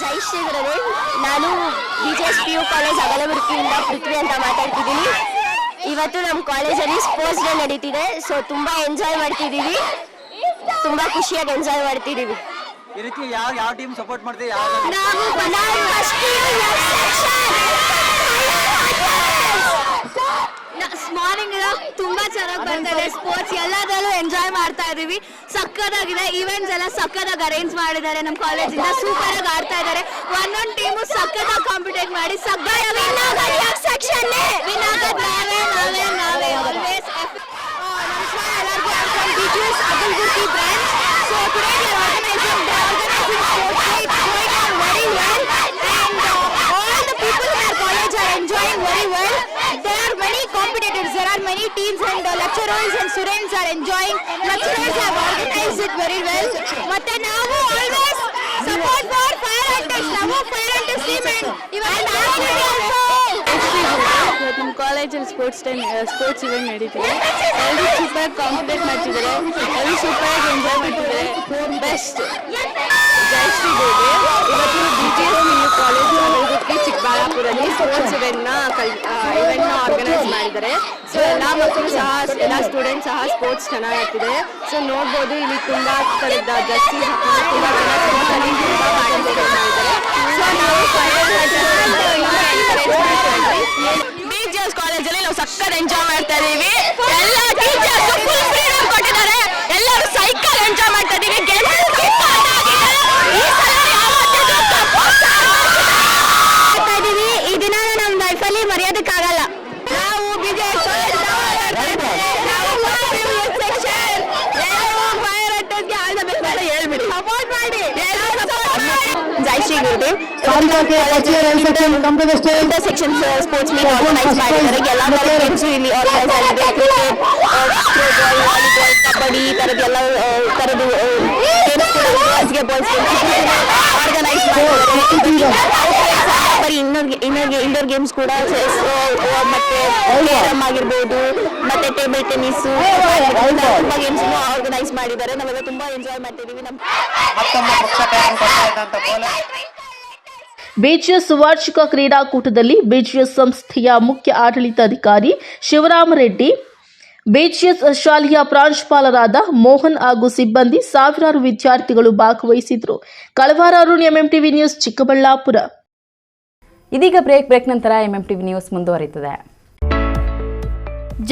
ಜೈ ಶ್ರೀ ಗುರುದೇವ್. ನಾನು BJSPU ಕಾಲೇಜ್ ಅಗಲಗುರ್ಕಿಯಿಂದ ಪೃಥ್ವಿ ಅಂತ ಮಾತಾಡ್ತಿದ್ದೀನಿ. ಇವತ್ತು ನಮ್ಮ ಕಾಲೇಜಲ್ಲಿ ಸ್ಪೋರ್ಟ್ಸ್ ಡೇ ನಡೀತಿದೆ. ಸೊ ತುಂಬಾ ಎಂಜಾಯ್ ಮಾಡ್ತಿದ್ದೀವಿ, ತುಂಬಾ ಖುಷಿಯಾಗಿ ಎಂಜಾಯ್ ಮಾಡ್ತಿದ್ದೀವಿ. ಯಾವ ಟೀಮ್ ಸಪೋರ್ಟ್ ಮಾಡ್ತೀವಿ? ಮಾರ್ನಿಂಗ್ ತುಂಬಾ ಚೆನ್ನಾಗಿ ಬರ್ತಾ ಇದೆ. ಸ್ಪೋರ್ಟ್ಸ್ ಎಲ್ಲದರಲ್ಲೂ ಎಂಜಾಯ್ ಮಾಡ್ತಾ ಇದೀವಿ. ಸಕ್ಕದಾಗಿದೆ. ಈವೆಂಟ್ಸ್ ಎಲ್ಲ ಸಕ್ಕದಾಗಿ ಅರೇಂಜ್ ಮಾಡಿದ್ದಾರೆ. ನಮ್ಮ ಕಾಲೇಜಿಂದ ಸೂಪರ್ ಆಗಿ ಆಡ್ತಾ ಇದ್ದಾರೆ. ಒಂದೊಂದು ಟೀಮು ಸಕ್ಕದಾಗಿ ಕಾಂಪಿಟೇಟ್ ಮಾಡಿ many teams and lecturers and students are enjoying. Lecturers have organized it very well. ಮತ್ತೆ ನಾವು always support for fire and test. ನಾವು fire and test team and even ನಮ್ಮ ಕಾಲೇಜಲ್ಲಿ ಸ್ಪೋರ್ಟ್ಸ್ ಇವೆಂಟ್ ನಡೀತಿದೆ. ಎಲ್ಲರೂ ಸೂಪರ್ ಕಾಂಪಿಟೇಟ್ ಮಾಡ್ತಿದ್ದಾರೆ. ಎಲ್ಲರೂ ಸೂಪರ್ ಆಗಿ ಎಂಜಾಯ್ ಮಾಡ್ತಿದ್ದಾರೆ. ಬೆಸ್ಟ್. ಜೈ ಶ್ರೀ ಗುರುದೇವ್. ಇವತ್ತು BJSPU ಕಾಲೇಜ್ ಅಗಲಗುರ್ಕಿ ಚಿಕ್ಕಬಳ್ಳಾಪುರಲ್ಲಿ ಸ್ಪೋರ್ಟ್ಸ್ ಇವೆಂಟ್ನ ಆರ್ಗನೈಸ್ ಮಾಡಿದ್ದಾರೆ. ಸೊ ಎಲ್ಲ ಮಕ್ಕಳು ಸಹ, ಎಲ್ಲ ಸ್ಟೂಡೆಂಟ್ಸ್ ಸಹ ಸ್ಪೋರ್ಟ್ಸ್ ಚೆನ್ನಾಗಿ ಆಗ್ತಿದೆ. ಸೊ ನೋಡ್ಬೋದು ಇಲ್ಲಿ ತುಂಬಾ ಥರದ ಜರ್ಸಿ ಹಾಕೊಂಡು ತುಂಬಾ ಜನ ಸ್ಪೋರ್ಟ್ಸಲ್ಲಿ ತುಂಬಾ ಪಾರ್ಟಿಸಿಪೇಟ್ ಮಾಡಿದ್ದಾರೆ. ಸೊ ನಾವು BJS ಕಾಲೇಜಲ್ಲಿ ನಾವು ಸಕ್ಕತ್ ಎಂಜಾಯ್ ಮಾಡ್ತಾ ಇದೀವಿ. ಎಲ್ಲ ಟೀಚರ್ಸ್ ಫುಲ್ ಫ್ರೀಡಮ್ ಕೊಟ್ಟಿದ್ದಾರೆ. ಎಲ್ಲರೂ ಸೈಕಲ್ ಎಂಜಾಯ್ ಮಾಡ್ತಾ ಇದೀವಿ. ಈ ದಿನ ನಮ್ಮ ಲೈಫಲ್ಲಿ ಮರೆಯೋದಕ್ಕಾಗಲ್ಲ. ನಾವು ಜೈ Shri Gurudev. Section sports meet organise ಮಾಡಿದ್ದಾರೆ. ಎಲ್ಲ ಥರ ಗೇಮ್ಸ್ ಇಲ್ಲಿ ಆರ್ಗನೈಸ್ ಆಗಿದೆ. ಕ್ರಿಕೆಟ್, ಥ್ರೋಬಾಲ್, ವಾಲಿಬಾಲ್, ಕಬಡ್ಡಿ ಈ ಥರದ್ದು ಎಲ್ಲ ಥರದ್ದು ಗೇಮ್ಸ್ ಕೂಡ ಆರ್ಗನೈಸ್ ಮಾಡಿದ್ದಾರೆ. ಬರೀ ಇಂಡೋರ್ ಗೇಮ್ಸ್ ಕೂಡ ಮತ್ತೆ ಕೇರಮ್ ಆಗಿರ್ಬೋದು, ಮತ್ತೆ ಟೇಬಲ್ ಟೆನ್ನಿಸ್, ತುಂಬಾ ಗೇಮ್ಸ್ ಆರ್ಗನೈಸ್ ಮಾಡಿದ್ದಾರೆ. ನಾವೆಲ್ಲ ತುಂಬಾ ಎಂಜಾಯ್ ಮಾಡ್ತಿದ್ದೀವಿ. BJS ವಾರ್ಷಿಕ ಕ್ರೀಡಾಕೂಟದಲ್ಲಿ BJS ಸಂಸ್ಥೆಯ ಮುಖ್ಯ ಆಡಳಿತಾಧಿಕಾರಿ ಶಿವರಾಮರೆಡ್ಡಿ, BJS ಶಾಲೆಯ ಪ್ರಾಂಶುಪಾಲರಾದ ಮೋಹನ್ ಹಾಗೂ ಸಿಬ್ಬಂದಿ, ಸಾವಿರಾರು ವಿದ್ಯಾರ್ಥಿಗಳು ಭಾಗವಹಿಸಿದ್ರು. Kalavara Arun, MMTV news, Chikkaballapur. ಇದೀಗ ಬ್ರೇಕ್ ನಂತರ MMTV ನ್ಯೂಸ್ ಮುಂದುವರಿಯುತ್ತದೆ.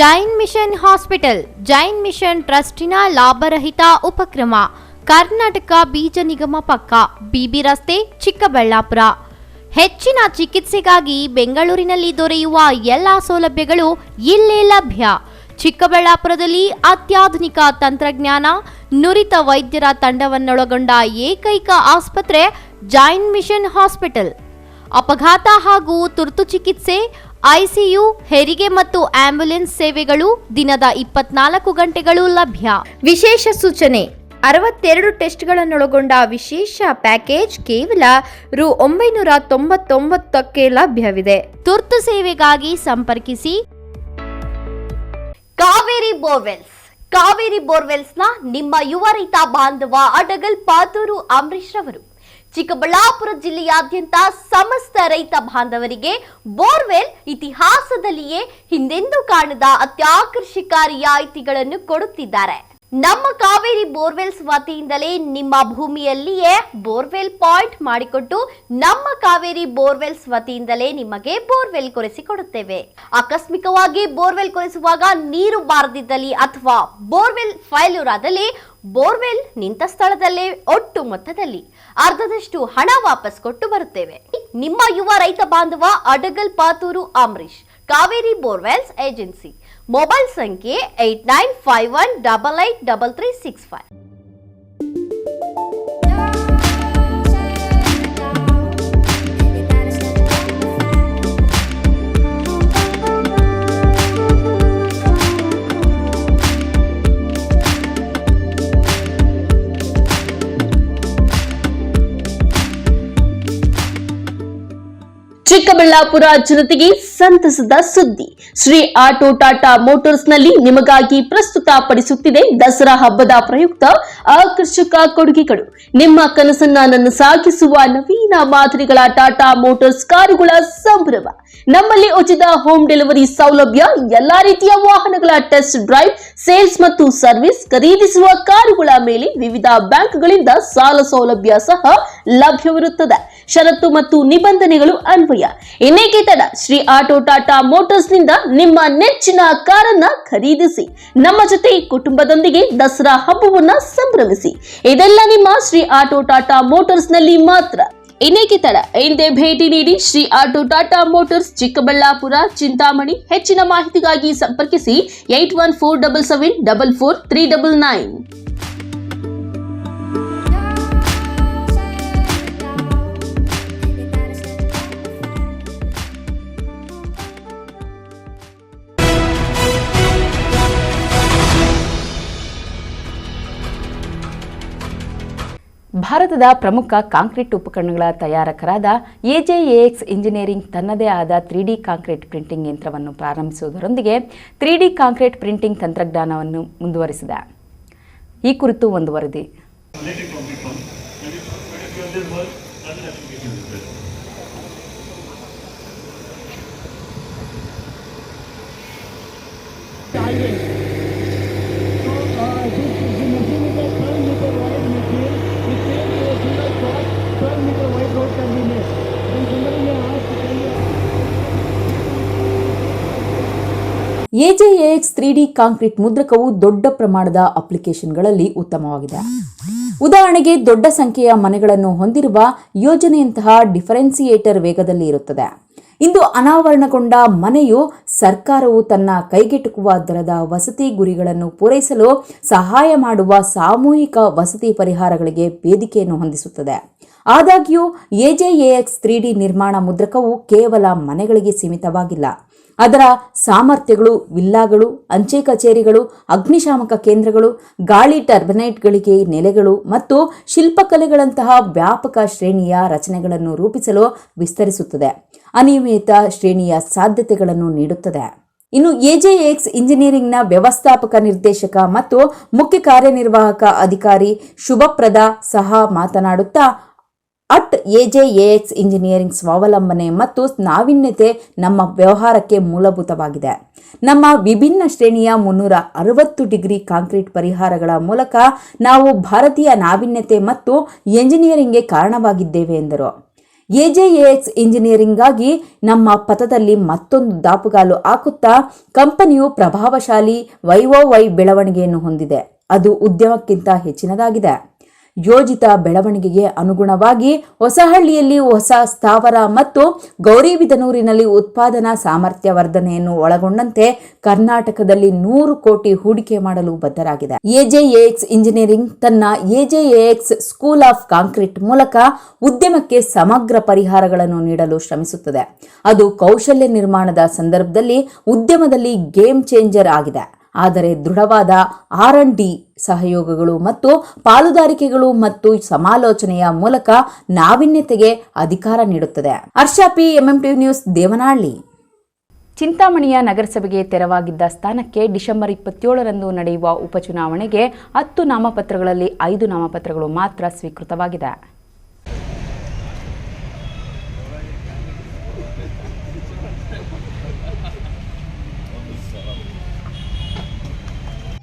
Jain mission hospital, Jain mission ಟ್ರಸ್ಟಿನ ಲಾಭರಹಿತ ಉಪಕ್ರಮ. ಕರ್ನಾಟಕ ಬೀಜ ನಿಗಮ ಪಕ್ಕ, ಬಿಬಿ ರಸ್ತೆ, ಚಿಕ್ಕಬಳ್ಳಾಪುರ. ಹೆಚ್ಚಿನ ಚಿಕಿತ್ಸೆಗಾಗಿ ಬೆಂಗಳೂರಿನಲ್ಲಿ ದೊರೆಯುವ ಎಲ್ಲ ಸೌಲಭ್ಯಗಳು ಇಲ್ಲೇ ಲಭ್ಯ. ಚಿಕ್ಕಬಳ್ಳಾಪುರದಲ್ಲಿ ಅತ್ಯಾಧುನಿಕ ತಂತ್ರಜ್ಞಾನ, ನುರಿತ ವೈದ್ಯರ ತಂಡವನ್ನೊಳಗೊಂಡ ಏಕೈಕ ಆಸ್ಪತ್ರೆ ಜೈನ್ ಮಿಷನ್ ಹಾಸ್ಪಿಟಲ್. ಅಪಘಾತ ಹಾಗೂ ತುರ್ತು ಚಿಕಿತ್ಸೆ, ಐಸಿಯು, ಹೆರಿಗೆ ಮತ್ತು ಆಂಬ್ಯುಲೆನ್ಸ್ ಸೇವೆಗಳು ದಿನದ 24 ಗಂಟೆಗಳು ಲಭ್ಯ. ವಿಶೇಷ ಸೂಚನೆ: 62 ಟೆಸ್ಟ್ಗಳನ್ನೊಳಗೊಂಡ ವಿಶೇಷ ಪ್ಯಾಕೇಜ್ ಕೇವಲ ರು. 999ಕ್ಕೆ ಲಭ್ಯವಿದೆ. ತುರ್ತು ಸೇವೆಗಾಗಿ ಸಂಪರ್ಕಿಸಿ. ಕಾವೇರಿ ಬೋರ್ವೆಲ್ಸ್. ಕಾವೇರಿ ಬೋರ್ವೆಲ್ಸ್ನ ನಿಮ್ಮ ಯುವ ರೈತ ಬಾಂಧವ ಅಡಗಲ್ ಪಾತೂರು ಅಂಬರೀಶ್ ರವರು ಚಿಕ್ಕಬಳ್ಳಾಪುರ ಜಿಲ್ಲೆಯಾದ್ಯಂತ ಸಮಸ್ತ ರೈತ ಬಾಂಧವರಿಗೆ ಬೋರ್ವೆಲ್ ಇತಿಹಾಸದಲ್ಲಿಯೇ ಹಿಂದೆಂದೂ ಕಾಣದ ಅತ್ಯಾಕರ್ಷಕ ರಿಯಾಯಿತಿಗಳನ್ನು ಕೊಡುತ್ತಿದ್ದಾರೆ. ನಮ್ಮ ಕಾವೇರಿ ಬೋರ್ವೆಲ್ಸ್ ವತಿಯಿಂದಲೇ ನಿಮ್ಮ ಭೂಮಿಯಲ್ಲಿಯೇ ಬೋರ್ವೆಲ್ ಪಾಯಿಂಟ್ ಮಾಡಿಕೊಟ್ಟು ನಮ್ಮ ಕಾವೇರಿ ಬೋರ್ವೆಲ್ಸ್ ವತಿಯಿಂದಲೇ ನಿಮಗೆ ಬೋರ್ವೆಲ್ ಕೊರೆಸಿಕೊಡುತ್ತೇವೆ. ಆಕಸ್ಮಿಕವಾಗಿ ಬೋರ್ವೆಲ್ ಕೊರೆಸುವಾಗ ನೀರು ಬಾರದಿದ್ದಲ್ಲಿ ಅಥವಾ ಬೋರ್ವೆಲ್ ಫೈಲ್ಯೂರ್ ಆದಲ್ಲಿ ಬೋರ್ವೆಲ್ ನಿಂತ ಸ್ಥಳದಲ್ಲೇ ಒಟ್ಟು ಮೊತ್ತದಲ್ಲಿ ಅರ್ಧದಷ್ಟು ಹಣ ವಾಪಸ್ ಕೊಟ್ಟು ಬರುತ್ತೇವೆ. ನಿಮ್ಮ ಯುವ ರೈತ ಬಾಂಧವ Adagal Pathuru Ambarish, Kaveri borewells agency. Mobile ಸಂಖ್ಯೆ 8951883365. ಚಿಕ್ಕಬಳ್ಳಾಪುರ ಜನತೆಗೆ ಸಂತಸದ ಸುದ್ದಿ. ಶ್ರೀ ಆಟೋ ಟಾಟಾ ಮೋಟಾರ್ಸ್ ನಲ್ಲಿ ನಿಮಗಾಗಿ ಪ್ರಸ್ತುತಪಡಿಸುತ್ತಿದೆ ದಸರಾ ಹಬ್ಬದ ಪ್ರಯುಕ್ತ ಆಕರ್ಷಕ ಕೊಡುಗೆಗಳು. ನಿಮ್ಮ ಕನಸನ್ನ ನನಸಾಗಿಸುವ ನವೀನ ಮಾದರಿಗಳ ಟಾಟಾ ಮೋಟಾರ್ಸ್ ಕಾರುಗಳ ಸಂಭ್ರಮ. ನಮ್ಮಲ್ಲಿ ಉಚಿತ ಹೋಮ್ ಡೆಲಿವರಿ ಸೌಲಭ್ಯ, ಎಲ್ಲಾ ರೀತಿಯ ವಾಹನಗಳ ಟೆಸ್ಟ್ ಡ್ರೈವ್, ಸೇಲ್ಸ್ ಮತ್ತು ಸರ್ವಿಸ್, ಖರೀದಿಸುವ ಕಾರುಗಳ ಮೇಲೆ ವಿವಿಧ ಬ್ಯಾಂಕ್ಗಳಿಂದ ಸಾಲ ಸೌಲಭ್ಯ ಸಹ ಲಭ್ಯವಿರುತ್ತದೆ. ಷರತ್ತು ಮತ್ತು ನಿಬಂಧನೆಗಳು ಅನ್ವಯ. ಇನ್ನೇಕೆ ತಡ, ಶ್ರೀ ಆಟೋ ಟಾಟಾ ಮೋಟಾರ್ಸ್ ನಿಂದ ನಿಮ್ಮ ನೆಚ್ಚಿನ ಕಾರನ್ನ ಖರೀದಿಸಿ. ನಮ್ಮ ಜೊತೆ ಕುಟುಂಬದೊಂದಿಗೆ ದಸರಾ ಹಬ್ಬವನ್ನ ಸಂಭ್ರಮಿಸಿ. ಇದೆಲ್ಲ ನಿಮ್ಮ ಶ್ರೀ ಆಟೋ ಟಾಟಾ ಮೋಟಾರ್ಸ್ ನಲ್ಲಿ ಮಾತ್ರ. ಇನ್ನೇಕೆ ತಡ, ಹಿಂದೆ ಭೇಟಿ ನೀಡಿ. Shri Auto Tata Motors, Chikkaballapur, Chintamani. ಹೆಚ್ಚಿನ ಮಾಹಿತಿಗಾಗಿ ಸಂಪರ್ಕಿಸಿ 8147744399. ಭಾರತದ ಪ್ರಮುಖ ಕಾಂಕ್ರೀಟ್ ಉಪಕರಣಗಳ ತಯಾರಕರಾದ ಎಜೆಎಎಕ್ಸ್ ಇಂಜಿನಿಯರಿಂಗ್ ತನ್ನದೇ ಆದ 3D ಕಾಂಕ್ರೀಟ್ ಪ್ರಿಂಟಿಂಗ್ ಯಂತ್ರವನ್ನು ಪ್ರಾರಂಭಿಸುವುದರೊಂದಿಗೆ 3D ಕಾಂಕ್ರೀಟ್ ಪ್ರಿಂಟಿಂಗ್ ತಂತ್ರಜ್ಞಾನವನ್ನು ಮುಂದುವರಿಸಿದೆ. ಈ ಕುರಿತು ಒಂದು ವರದಿ. ಎಜೆಎಎಕ್ಸ್ 3D ಕಾಂಕ್ರೀಟ್ ಮುದ್ರಕವು ದೊಡ್ಡ ಪ್ರಮಾಣದ ಅಪ್ಲಿಕೇಶನ್ಗಳಲ್ಲಿ ಉತ್ತಮವಾಗಿದೆ. ಉದಾಹರಣೆಗೆ, ದೊಡ್ಡ ಸಂಖ್ಯೆಯ ಮನೆಗಳನ್ನು ಹೊಂದಿರುವ ಯೋಜನೆಯಂತಹ ಡಿಫರೆನ್ಸಿಯೇಟರ್ ವೇಗದಲ್ಲಿ ಇರುತ್ತದೆ. ಇಂದು ಅನಾವರಣಗೊಂಡ ಮನೆಯು ಸರ್ಕಾರವು ತನ್ನ ಕೈಗೆಟುಕುವ ದರದ ವಸತಿ ಗುರಿಗಳನ್ನು ಪೂರೈಸಲು ಸಹಾಯ ಮಾಡುವ ಸಾಮೂಹಿಕ ವಸತಿ ಪರಿಹಾರಗಳಿಗೆ ವೇದಿಕೆಯನ್ನು ಹೊಂದಿಸುತ್ತದೆ. ಆದಾಗ್ಯೂ ಎಜೆಎಎಕ್ಸ್ 3D ನಿರ್ಮಾಣ ಮುದ್ರಕವು ಕೇವಲ ಮನೆಗಳಿಗೆ ಸೀಮಿತವಾಗಿಲ್ಲ. ಅದರ ಸಾಮರ್ಥ್ಯಗಳು ವಿಲ್ಲಾಗಳು, ಅಂಚೆ ಕಚೇರಿಗಳು, ಅಗ್ನಿಶಾಮಕ ಕೇಂದ್ರಗಳು, ಗಾಳಿ ಟರ್ಬೈನ್ಗಳಿಗೆ ನೆಲೆಗಳು ಮತ್ತು ಶಿಲ್ಪಕಲೆಗಳಂತಹ ವ್ಯಾಪಕ ಶ್ರೇಣಿಯ ರಚನೆಗಳನ್ನು ರೂಪಿಸಲು ವಿಸ್ತರಿಸುತ್ತದೆ. ಅನಿಯಮಿತ ಶ್ರೇಣಿಯ ಸಾಧ್ಯತೆಗಳನ್ನು ನೀಡುತ್ತದೆ. ಇನ್ನು ಎಜೆಎಎಕ್ಸ್ ಇಂಜಿನಿಯರಿಂಗ್ನ ವ್ಯವಸ್ಥಾಪಕ ನಿರ್ದೇಶಕ ಮತ್ತು ಮುಖ್ಯ ಕಾರ್ಯನಿರ್ವಾಹಕ ಅಧಿಕಾರಿ ಶುಭಪ್ರದ ಸಹ ಮಾತನಾಡುತ್ತಾ, ಎಜೆಎಎಕ್ಸ್ ಇಂಜಿನಿಯರಿಂಗ್ ಸ್ವಾವಲಂಬನೆ ಮತ್ತು ನಾವೀನ್ಯತೆ ನಮ್ಮ ವ್ಯವಹಾರಕ್ಕೆ ಮೂಲಭೂತವಾಗಿದೆ. ನಮ್ಮ ವಿಭಿನ್ನ ಶ್ರೇಣಿಯ 360 ಡಿಗ್ರಿ ಕಾಂಕ್ರೀಟ್ ಪರಿಹಾರಗಳ ಮೂಲಕ ನಾವು ಭಾರತೀಯ ನಾವೀನ್ಯತೆ ಮತ್ತು ಎಂಜಿನಿಯರಿಂಗ್ಗೆ ಕಾರಣವಾಗಿದ್ದೇವೆ ಎಂದರು. ಎಜೆಎಎಕ್ಸ್ ಇಂಜಿನಿಯರಿಂಗ್ಗಾಗಿ ನಮ್ಮ ಪಥದಲ್ಲಿ ಮತ್ತೊಂದು ದಾಪುಗಾಲು ಹಾಕುತ್ತಾ ಕಂಪನಿಯು ಪ್ರಭಾವಶಾಲಿ ವೈಒವೈ ಬೆಳವಣಿಗೆಯನ್ನು ಹೊಂದಿದೆ. ಅದು ಉದ್ಯಮಕ್ಕಿಂತ ಹೆಚ್ಚಿನದಾಗಿದೆ. ಯೋಜಿತ ಬೆಳವಣಿಗೆಗೆ ಅನುಗುಣವಾಗಿ ಹೊಸಹಳ್ಳಿಯಲ್ಲಿ ಹೊಸ ಸ್ಥಾವರ ಮತ್ತು ಗೌರಿಬಿದನೂರಿನಲ್ಲಿ ಉತ್ಪಾದನಾ ಸಾಮರ್ಥ್ಯ ವರ್ಧನೆಯನ್ನು ಒಳಗೊಂಡಂತೆ ಕರ್ನಾಟಕದಲ್ಲಿ 100 ಕೋಟಿ ಹೂಡಿಕೆ ಮಾಡಲು ಬದ್ಧರಾಗಿದೆ. ಎಜೆಎಎಕ್ಸ್ ಇಂಜಿನಿಯರಿಂಗ್ ತನ್ನ ಎಜೆಎಎಕ್ಸ್ ಸ್ಕೂಲ್ ಆಫ್ ಕಾಂಕ್ರೀಟ್ ಮೂಲಕ ಉದ್ಯಮಕ್ಕೆ ಸಮಗ್ರ ಪರಿಹಾರಗಳನ್ನು ನೀಡಲು ಶ್ರಮಿಸುತ್ತದೆ. ಅದು ಕೌಶಲ್ಯ ನಿರ್ಮಾಣದ ಸಂದರ್ಭದಲ್ಲಿ ಉದ್ಯಮದಲ್ಲಿ ಗೇಮ್ ಚೇಂಜರ್ ಆಗಿದೆ. ಆದರೆ ದೃಢವಾದ R&D ಸಹಯೋಗಗಳು ಮತ್ತು ಪಾಲುದಾರಿಕೆಗಳು ಮತ್ತು ಸಮಾಲೋಚನೆಯ ಮೂಲಕ ನಾವೀನ್ಯತೆಗೆ ಅಧಿಕಾರ ನೀಡುತ್ತದೆ. ಹರ್ಷ ಪಿ, MMTV ನ್ಯೂಸ್, ದೇವನಹಳ್ಳಿ. ಚಿಂತಾಮಣಿಯ ನಗರಸಭೆಗೆ ತೆರವಾಗಿದ್ದ ಸ್ಥಾನಕ್ಕೆ ಡಿಸೆಂಬರ್ 27ರಂದು ನಡೆಯುವ ಉಪಚುನಾವಣೆಗೆ 10 ನಾಮಪತ್ರಗಳಲ್ಲಿ 5 ನಾಮಪತ್ರಗಳು ಮಾತ್ರ ಸ್ವೀಕೃತವಾಗಿದೆ.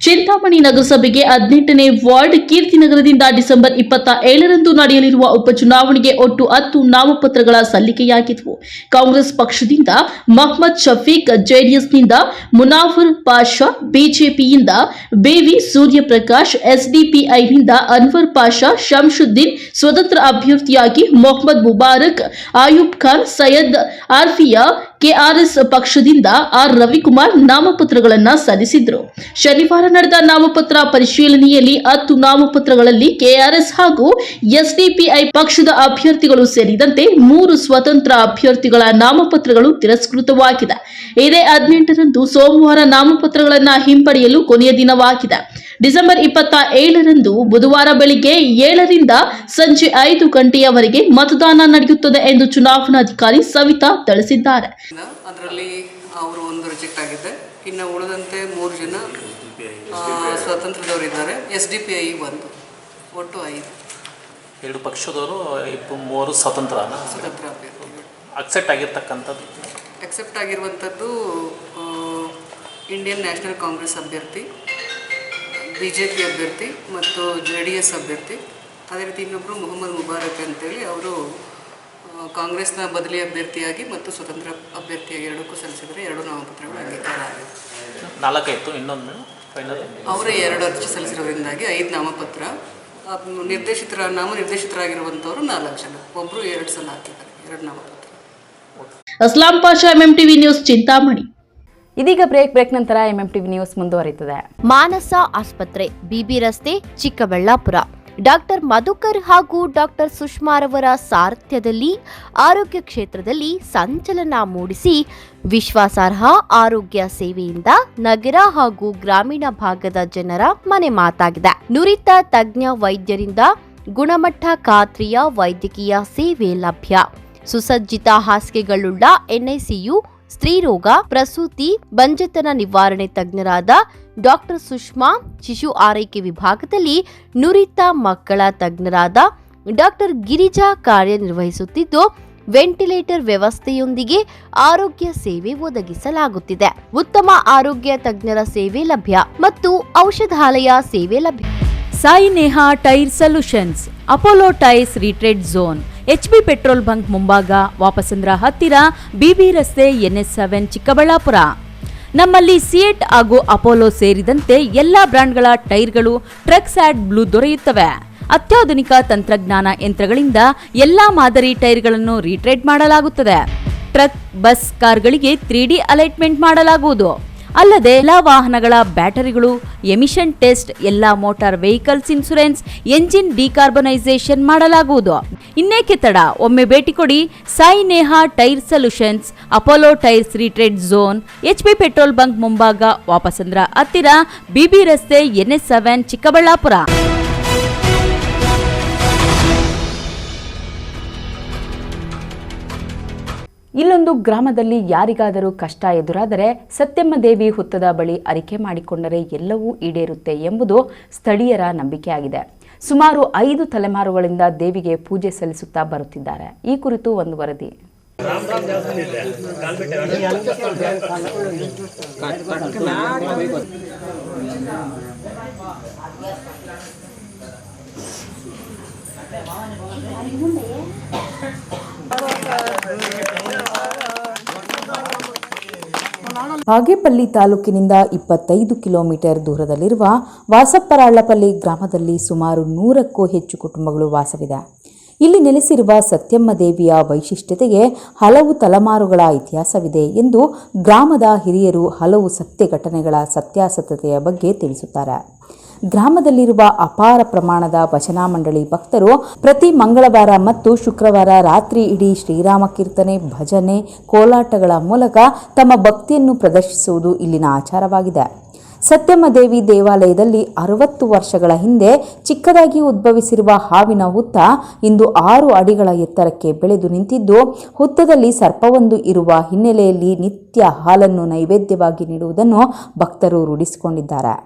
ಚಿಂತಾಮಣಿ ನಗರಸಭೆಗೆ 18ನೇ ವಾರ್ಡ್ ಕೀರ್ತಿನಗರದಿಂದ ಡಿಸೆಂಬರ್ 27ರಂದು ನಡೆಯಲಿರುವ ಉಪಚುನಾವಣೆಗೆ ಒಟ್ಟು 10 ನಾಮಪತ್ರಗಳ ಸಲ್ಲಿಕೆಯಾಗಿದ್ದವು. ಕಾಂಗ್ರೆಸ್ ಪಕ್ಷದಿಂದ ಮೊಹಮ್ಮದ್ ಶಫೀಕ್, ಜೆಡಿಎಸ್ನಿಂದ ಮುನಾಫರ್ ಪಾಷಾ, ಬಿಜೆಪಿಯಿಂದ ಬೇವಿ ಸೂರ್ಯಪ್ರಕಾಶ್, ಎಸ್ಡಿಪಿಐನಿಂದ ಅನ್ವರ್ ಪಾಷಾ, ಶಂಶುದ್ದೀನ್, ಸ್ವತಂತ್ರ ಅಭ್ಯರ್ಥಿಯಾಗಿ ಮೊಹಮ್ಮದ್ ಮುಬಾರಕ್, ಆಯೂಬ್ ಖಾನ್, ಸೈಯದ್ ಆರ್ಫಿಯಾ, ಕೆಆರ್ಎಸ್ ಪಕ್ಷದಿಂದ ಆರ್ ರವಿಕುಮಾರ್ ನಾಮಪತ್ರಗಳನ್ನು ಸಲ್ಲಿಸಿದ್ರು. ಶನಿವಾರ ನಡೆದ ನಾಮಪತ್ರ ಪರಿಶೀಲನೆಯಲ್ಲಿ 10 ನಾಮಪತ್ರಗಳಲ್ಲಿ ಕೆಆರ್ಎಸ್ ಹಾಗೂ ಎಸ್ಡಿಪಿಐ ಪಕ್ಷದ ಅಭ್ಯರ್ಥಿಗಳು ಸೇರಿದಂತೆ 3 ಸ್ವತಂತ್ರ ಅಭ್ಯರ್ಥಿಗಳ ನಾಮಪತ್ರಗಳು ತಿರಸ್ಕೃತವಾಗಿದೆ. ಇದೇ 18ರಂದು ಸೋಮವಾರ ನಾಮಪತ್ರಗಳನ್ನು ಹಿಂಪಡೆಯಲು ಕೊನೆಯ ದಿನವಾಗಿದೆ. ಡಿಸೆಂಬರ್ 27ರಂದು ಬುಧವಾರ ಬೆಳಿಗ್ಗೆ 7ರಿಂದ ಸಂಜೆ 5 ಗಂಟೆಯವರೆಗೆ ಮತದಾನ ನಡೆಯುತ್ತದೆ ಎಂದು ಚುನಾವಣಾಧಿಕಾರಿ ಸವಿತಾ ತಿಳಿಸಿದ್ದಾರೆ. ಅದರಲ್ಲಿ ಅವರು ಒಂದು ರಿಜೆಕ್ಟ್ ಆಗಿದೆ. ಇನ್ನು ಉಳಿದಂತೆ 3 ಜನ ಸ್ವತಂತ್ರದವರಿದ್ದಾರೆ. SDPI 1, ಒಟ್ಟು 5. 2 ಪಕ್ಷದವರು 3 ಸ್ವತಂತ್ರ ಅಕ್ಸೆಪ್ಟ್ ಆಗಿರುವಂಥದ್ದು ಇಂಡಿಯನ್ ನ್ಯಾಷನಲ್ ಕಾಂಗ್ರೆಸ್ ಅಭ್ಯರ್ಥಿ, BJP ಅಭ್ಯರ್ಥಿ ಮತ್ತು JDS ಅಭ್ಯರ್ಥಿ. ಅದೇ ರೀತಿ ಇನ್ನೊಬ್ಬರು ಮೊಹಮ್ಮದ್ ಮುಬಾರಕ್ ಅಂತೇಳಿ ಅವರು ಕಾಂಗ್ರೆಸ್ನ ಬದಲಿ ಅಭ್ಯರ್ಥಿಯಾಗಿ ಮತ್ತು ಸ್ವತಂತ್ರ ಅಭ್ಯರ್ಥಿಯಾಗಿ ಎರಡಕ್ಕೂ ಸಲ್ಲಿಸಿದರೆ 2 ನಾಮಪತ್ರಗಳು ಅಂಗೀಕಾರ ಆಗಿದೆ. 4 ಇತ್ತು, ಇನ್ನೊಂದು ಫೈನಲ್ ಅವರೇ 2 ಅರ್ಜಿ ಸಲ್ಲಿಸಿರೋದ್ರಿಂದಾಗಿ 5 ನಾಮಪತ್ರ. ನಾಮನಿರ್ದೇಶಿತರಾಗಿರುವಂಥವರು 4 ಜನ, ಒಬ್ಬರು 2 ಸಲ ಹಾಕಿದ್ದಾರೆ, 2 ನಾಮಪತ್ರ. Aslam Pasha, MMTV News, Chintamani. ಇದೀಗ ಬ್ರೇಕ್ ನಂತರ MMTV ನ್ಯೂಸ್ ಮುಂದುವರಿಯುತ್ತದೆ. ಮಾನಸ ಆಸ್ಪತ್ರೆ, BB ರಸ್ತೆ, ಚಿಕ್ಕಬಳ್ಳಾಪುರ. ಡಾಕ್ಟರ್ ಮಧುಕರ್ ಹಾಗೂ ಡಾಕ್ಟರ್ ಸುಷ್ಮಾರವರ ಸಾರಥ್ಯದಲ್ಲಿ ಆರೋಗ್ಯ ಕ್ಷೇತ್ರದಲ್ಲಿ ಸಂಚಲನ ಮೂಡಿಸಿ ವಿಶ್ವಾಸಾರ್ಹ ಆರೋಗ್ಯ ಸೇವೆಯಿಂದ ನಗರ ಹಾಗೂ ಗ್ರಾಮೀಣ ಭಾಗದ ಜನರ ಮನೆ ಮಾತಾಗಿದೆ. ನುರಿತ ತಜ್ಞ ವೈದ್ಯರಿಂದ ಗುಣಮಟ್ಟ ಖಾತ್ರಿಯ ವೈದ್ಯಕೀಯ ಸೇವೆ ಲಭ್ಯ. ಸುಸಜ್ಜಿತ ಹಾಸಿಗೆಗಳುಳ್ಳ NICU, ಸ್ತ್ರೀರೋಗ, ಪ್ರಸೂತಿ, ಬಂಜೆತನ ನಿವಾರಣೆ ತಜ್ಞರಾದ ಡಾಕ್ಟರ್ ಸುಷ್ಮಾ, ಶಿಶು ಆರೈಕೆ ವಿಭಾಗದಲ್ಲಿ ನುರಿತ ಮಕ್ಕಳ ತಜ್ಞರಾದ ಡಾಕ್ಟರ್ ಗಿರಿಜಾ ಕಾರ್ಯನಿರ್ವಹಿಸುತ್ತಿದ್ದು, ವೆಂಟಿಲೇಟರ್ ವ್ಯವಸ್ಥೆಯೊಂದಿಗೆ ಆರೋಗ್ಯ ಸೇವೆ ಒದಗಿಸಲಾಗುತ್ತಿದೆ. ಉತ್ತಮ ಆರೋಗ್ಯ ತಜ್ಞರ ಸೇವೆ ಲಭ್ಯ ಮತ್ತು ಔಷಧಾಲಯ ಸೇವೆ ಲಭ್ಯ. Sai Neha tyre solutions, Apollo tyres retread zone, HB petrol bunk ಮುಂಭಾಗ, ವಾಪಸಂದ್ರ ಹತ್ತಿರ, BB ರಸ್ತೆ, NS7, ಚಿಕ್ಕಬಳ್ಳಾಪುರ. ನಮ್ಮಲ್ಲಿ ಸಿಯೆಟ್ ಹಾಗೂ ಅಪೋಲೋ ಸೇರಿದಂತೆ ಎಲ್ಲಾ ಬ್ರ್ಯಾಂಡ್ಗಳ ಟೈರ್ಗಳು ಟ್ರಕ್ಸ್ ಆಡ್ ಬ್ಲೂ ದೊರೆಯುತ್ತವೆ. ಅತ್ಯಾಧುನಿಕ ತಂತ್ರಜ್ಞಾನ ಯಂತ್ರಗಳಿಂದ ಎಲ್ಲಾ ಮಾದರಿ ಟೈರ್ಗಳನ್ನು ರೀಟ್ರೇಡ್ ಮಾಡಲಾಗುತ್ತದೆ. ಟ್ರಕ್, ಬಸ್, ಕಾರ್ಗಳಿಗೆ 3D ಅಲೈಟ್ಮೆಂಟ್ ಮಾಡಲಾಗುವುದು. ಅಲ್ಲದೆ ಎಲ್ಲಾ ವಾಹನಗಳ ಬ್ಯಾಟರಿಗಳು ಎಮಿಷನ್ ಟೆಸ್ಟ್, ಎಲ್ಲಾ motor vehicles insurance, engine decarbonisation ಮಾಡಲಾಗುವುದು. ಇನ್ನೇಕೆ ತಡ, ಒಮ್ಮೆ ಭೇಟಿ ಕೊಡಿ. Sai Neha tyre solutions, Apollo tyres retread zone, HB petrol bunk ಮುಂಭಾಗ, ವಾಪಸಂದ್ರ ಹತ್ತಿರ, BB ರಸ್ತೆ, NS7, ಚಿಕ್ಕಬಳ್ಳಾಪುರ. ಇಲ್ಲೊಂದು ಗ್ರಾಮದಲ್ಲಿ ಯಾರಿಗಾದರೂ ಕಷ್ಟ ಎದುರಾದರೆ ಸತ್ಯಮ್ಮ ದೇವಿ ಹುತ್ತದ ಬಳಿ ಅರಿಕೆ ಮಾಡಿಕೊಂಡರೆ ಎಲ್ಲವೂ ಈಡೇರುತ್ತೆ ಎಂಬುದು ಸ್ಥಳೀಯರ ನಂಬಿಕೆಯಾಗಿದೆ. ಸುಮಾರು 5 ತಲೆಮಾರುಗಳಿಂದ ದೇವಿಗೆ ಪೂಜೆ ಸಲ್ಲಿಸುತ್ತಾ ಬರುತ್ತಿದ್ದಾರೆ. ಈ ಕುರಿತು ಒಂದು ವರದಿ. ಬಾಗೇಪಲ್ಲಿ ತಾಲೂಕಿನಿಂದ 25 ಕಿಲೋಮೀಟರ್ ದೂರದಲ್ಲಿರುವ ವಾಸಪ್ಪರಾಳ್ಳಪಲ್ಲಿ ಗ್ರಾಮದಲ್ಲಿ ಸುಮಾರು 100ಕ್ಕೂ ಹೆಚ್ಚು ಕುಟುಂಬಗಳು ವಾಸವಿದೆ. ಇಲ್ಲಿ ನೆಲೆಸಿರುವ ಸತ್ಯಮ್ಮ ದೇವಿಯ ವೈಶಿಷ್ಟ್ಯತೆಗೆ ಹಲವು ತಲೆಮಾರುಗಳ ಇತಿಹಾಸವಿದೆ ಎಂದು ಗ್ರಾಮದ ಹಿರಿಯರು ಹಲವು ಸತ್ಯ ಘಟನೆಗಳ ಸತ್ಯಾಸತ್ಯತೆಯ ಬಗ್ಗೆ ತಿಳಿಸುತ್ತಾರೆ. ಗ್ರಾಮದಲ್ಲಿರುವ ಅಪಾರ ಪ್ರಮಾಣದ ಭಜನಾ ಮಂಡಳಿ ಭಕ್ತರು ಪ್ರತಿ ಮಂಗಳವಾರ ಮತ್ತು ಶುಕ್ರವಾರ ರಾತ್ರಿ ಇಡೀ ಶ್ರೀರಾಮ ಕೀರ್ತನೆ, ಭಜನೆ, ಕೋಲಾಟಗಳ ಮೂಲಕ ತಮ್ಮ ಭಕ್ತಿಯನ್ನು ಪ್ರದರ್ಶಿಸುವುದು ಇಲ್ಲಿನ ಆಚಾರವಾಗಿದೆ. ಸತ್ಯಮ್ಮ ದೇವಿ ದೇವಾಲಯದಲ್ಲಿ 60 ವರ್ಷಗಳ ಹಿಂದೆ ಚಿಕ್ಕದಾಗಿ ಉದ್ಭವಿಸಿರುವ ಹಾವಿನ ಹುತ್ತ ಇಂದು 6 ಅಡಿಗಳ ಎತ್ತರಕ್ಕೆ ಬೆಳೆದು ನಿಂತಿದ್ದು, ಹುತ್ತದಲ್ಲಿ ಸರ್ಪವೊಂದು ಇರುವ ಹಿನ್ನೆಲೆಯಲ್ಲಿ ನಿತ್ಯ ಹಾಲನ್ನು ನೈವೇದ್ಯವಾಗಿ ನೀಡುವುದನ್ನು ಭಕ್ತರು ರೂಢಿಸಿಕೊಂಡಿದ್ದಾರೆ.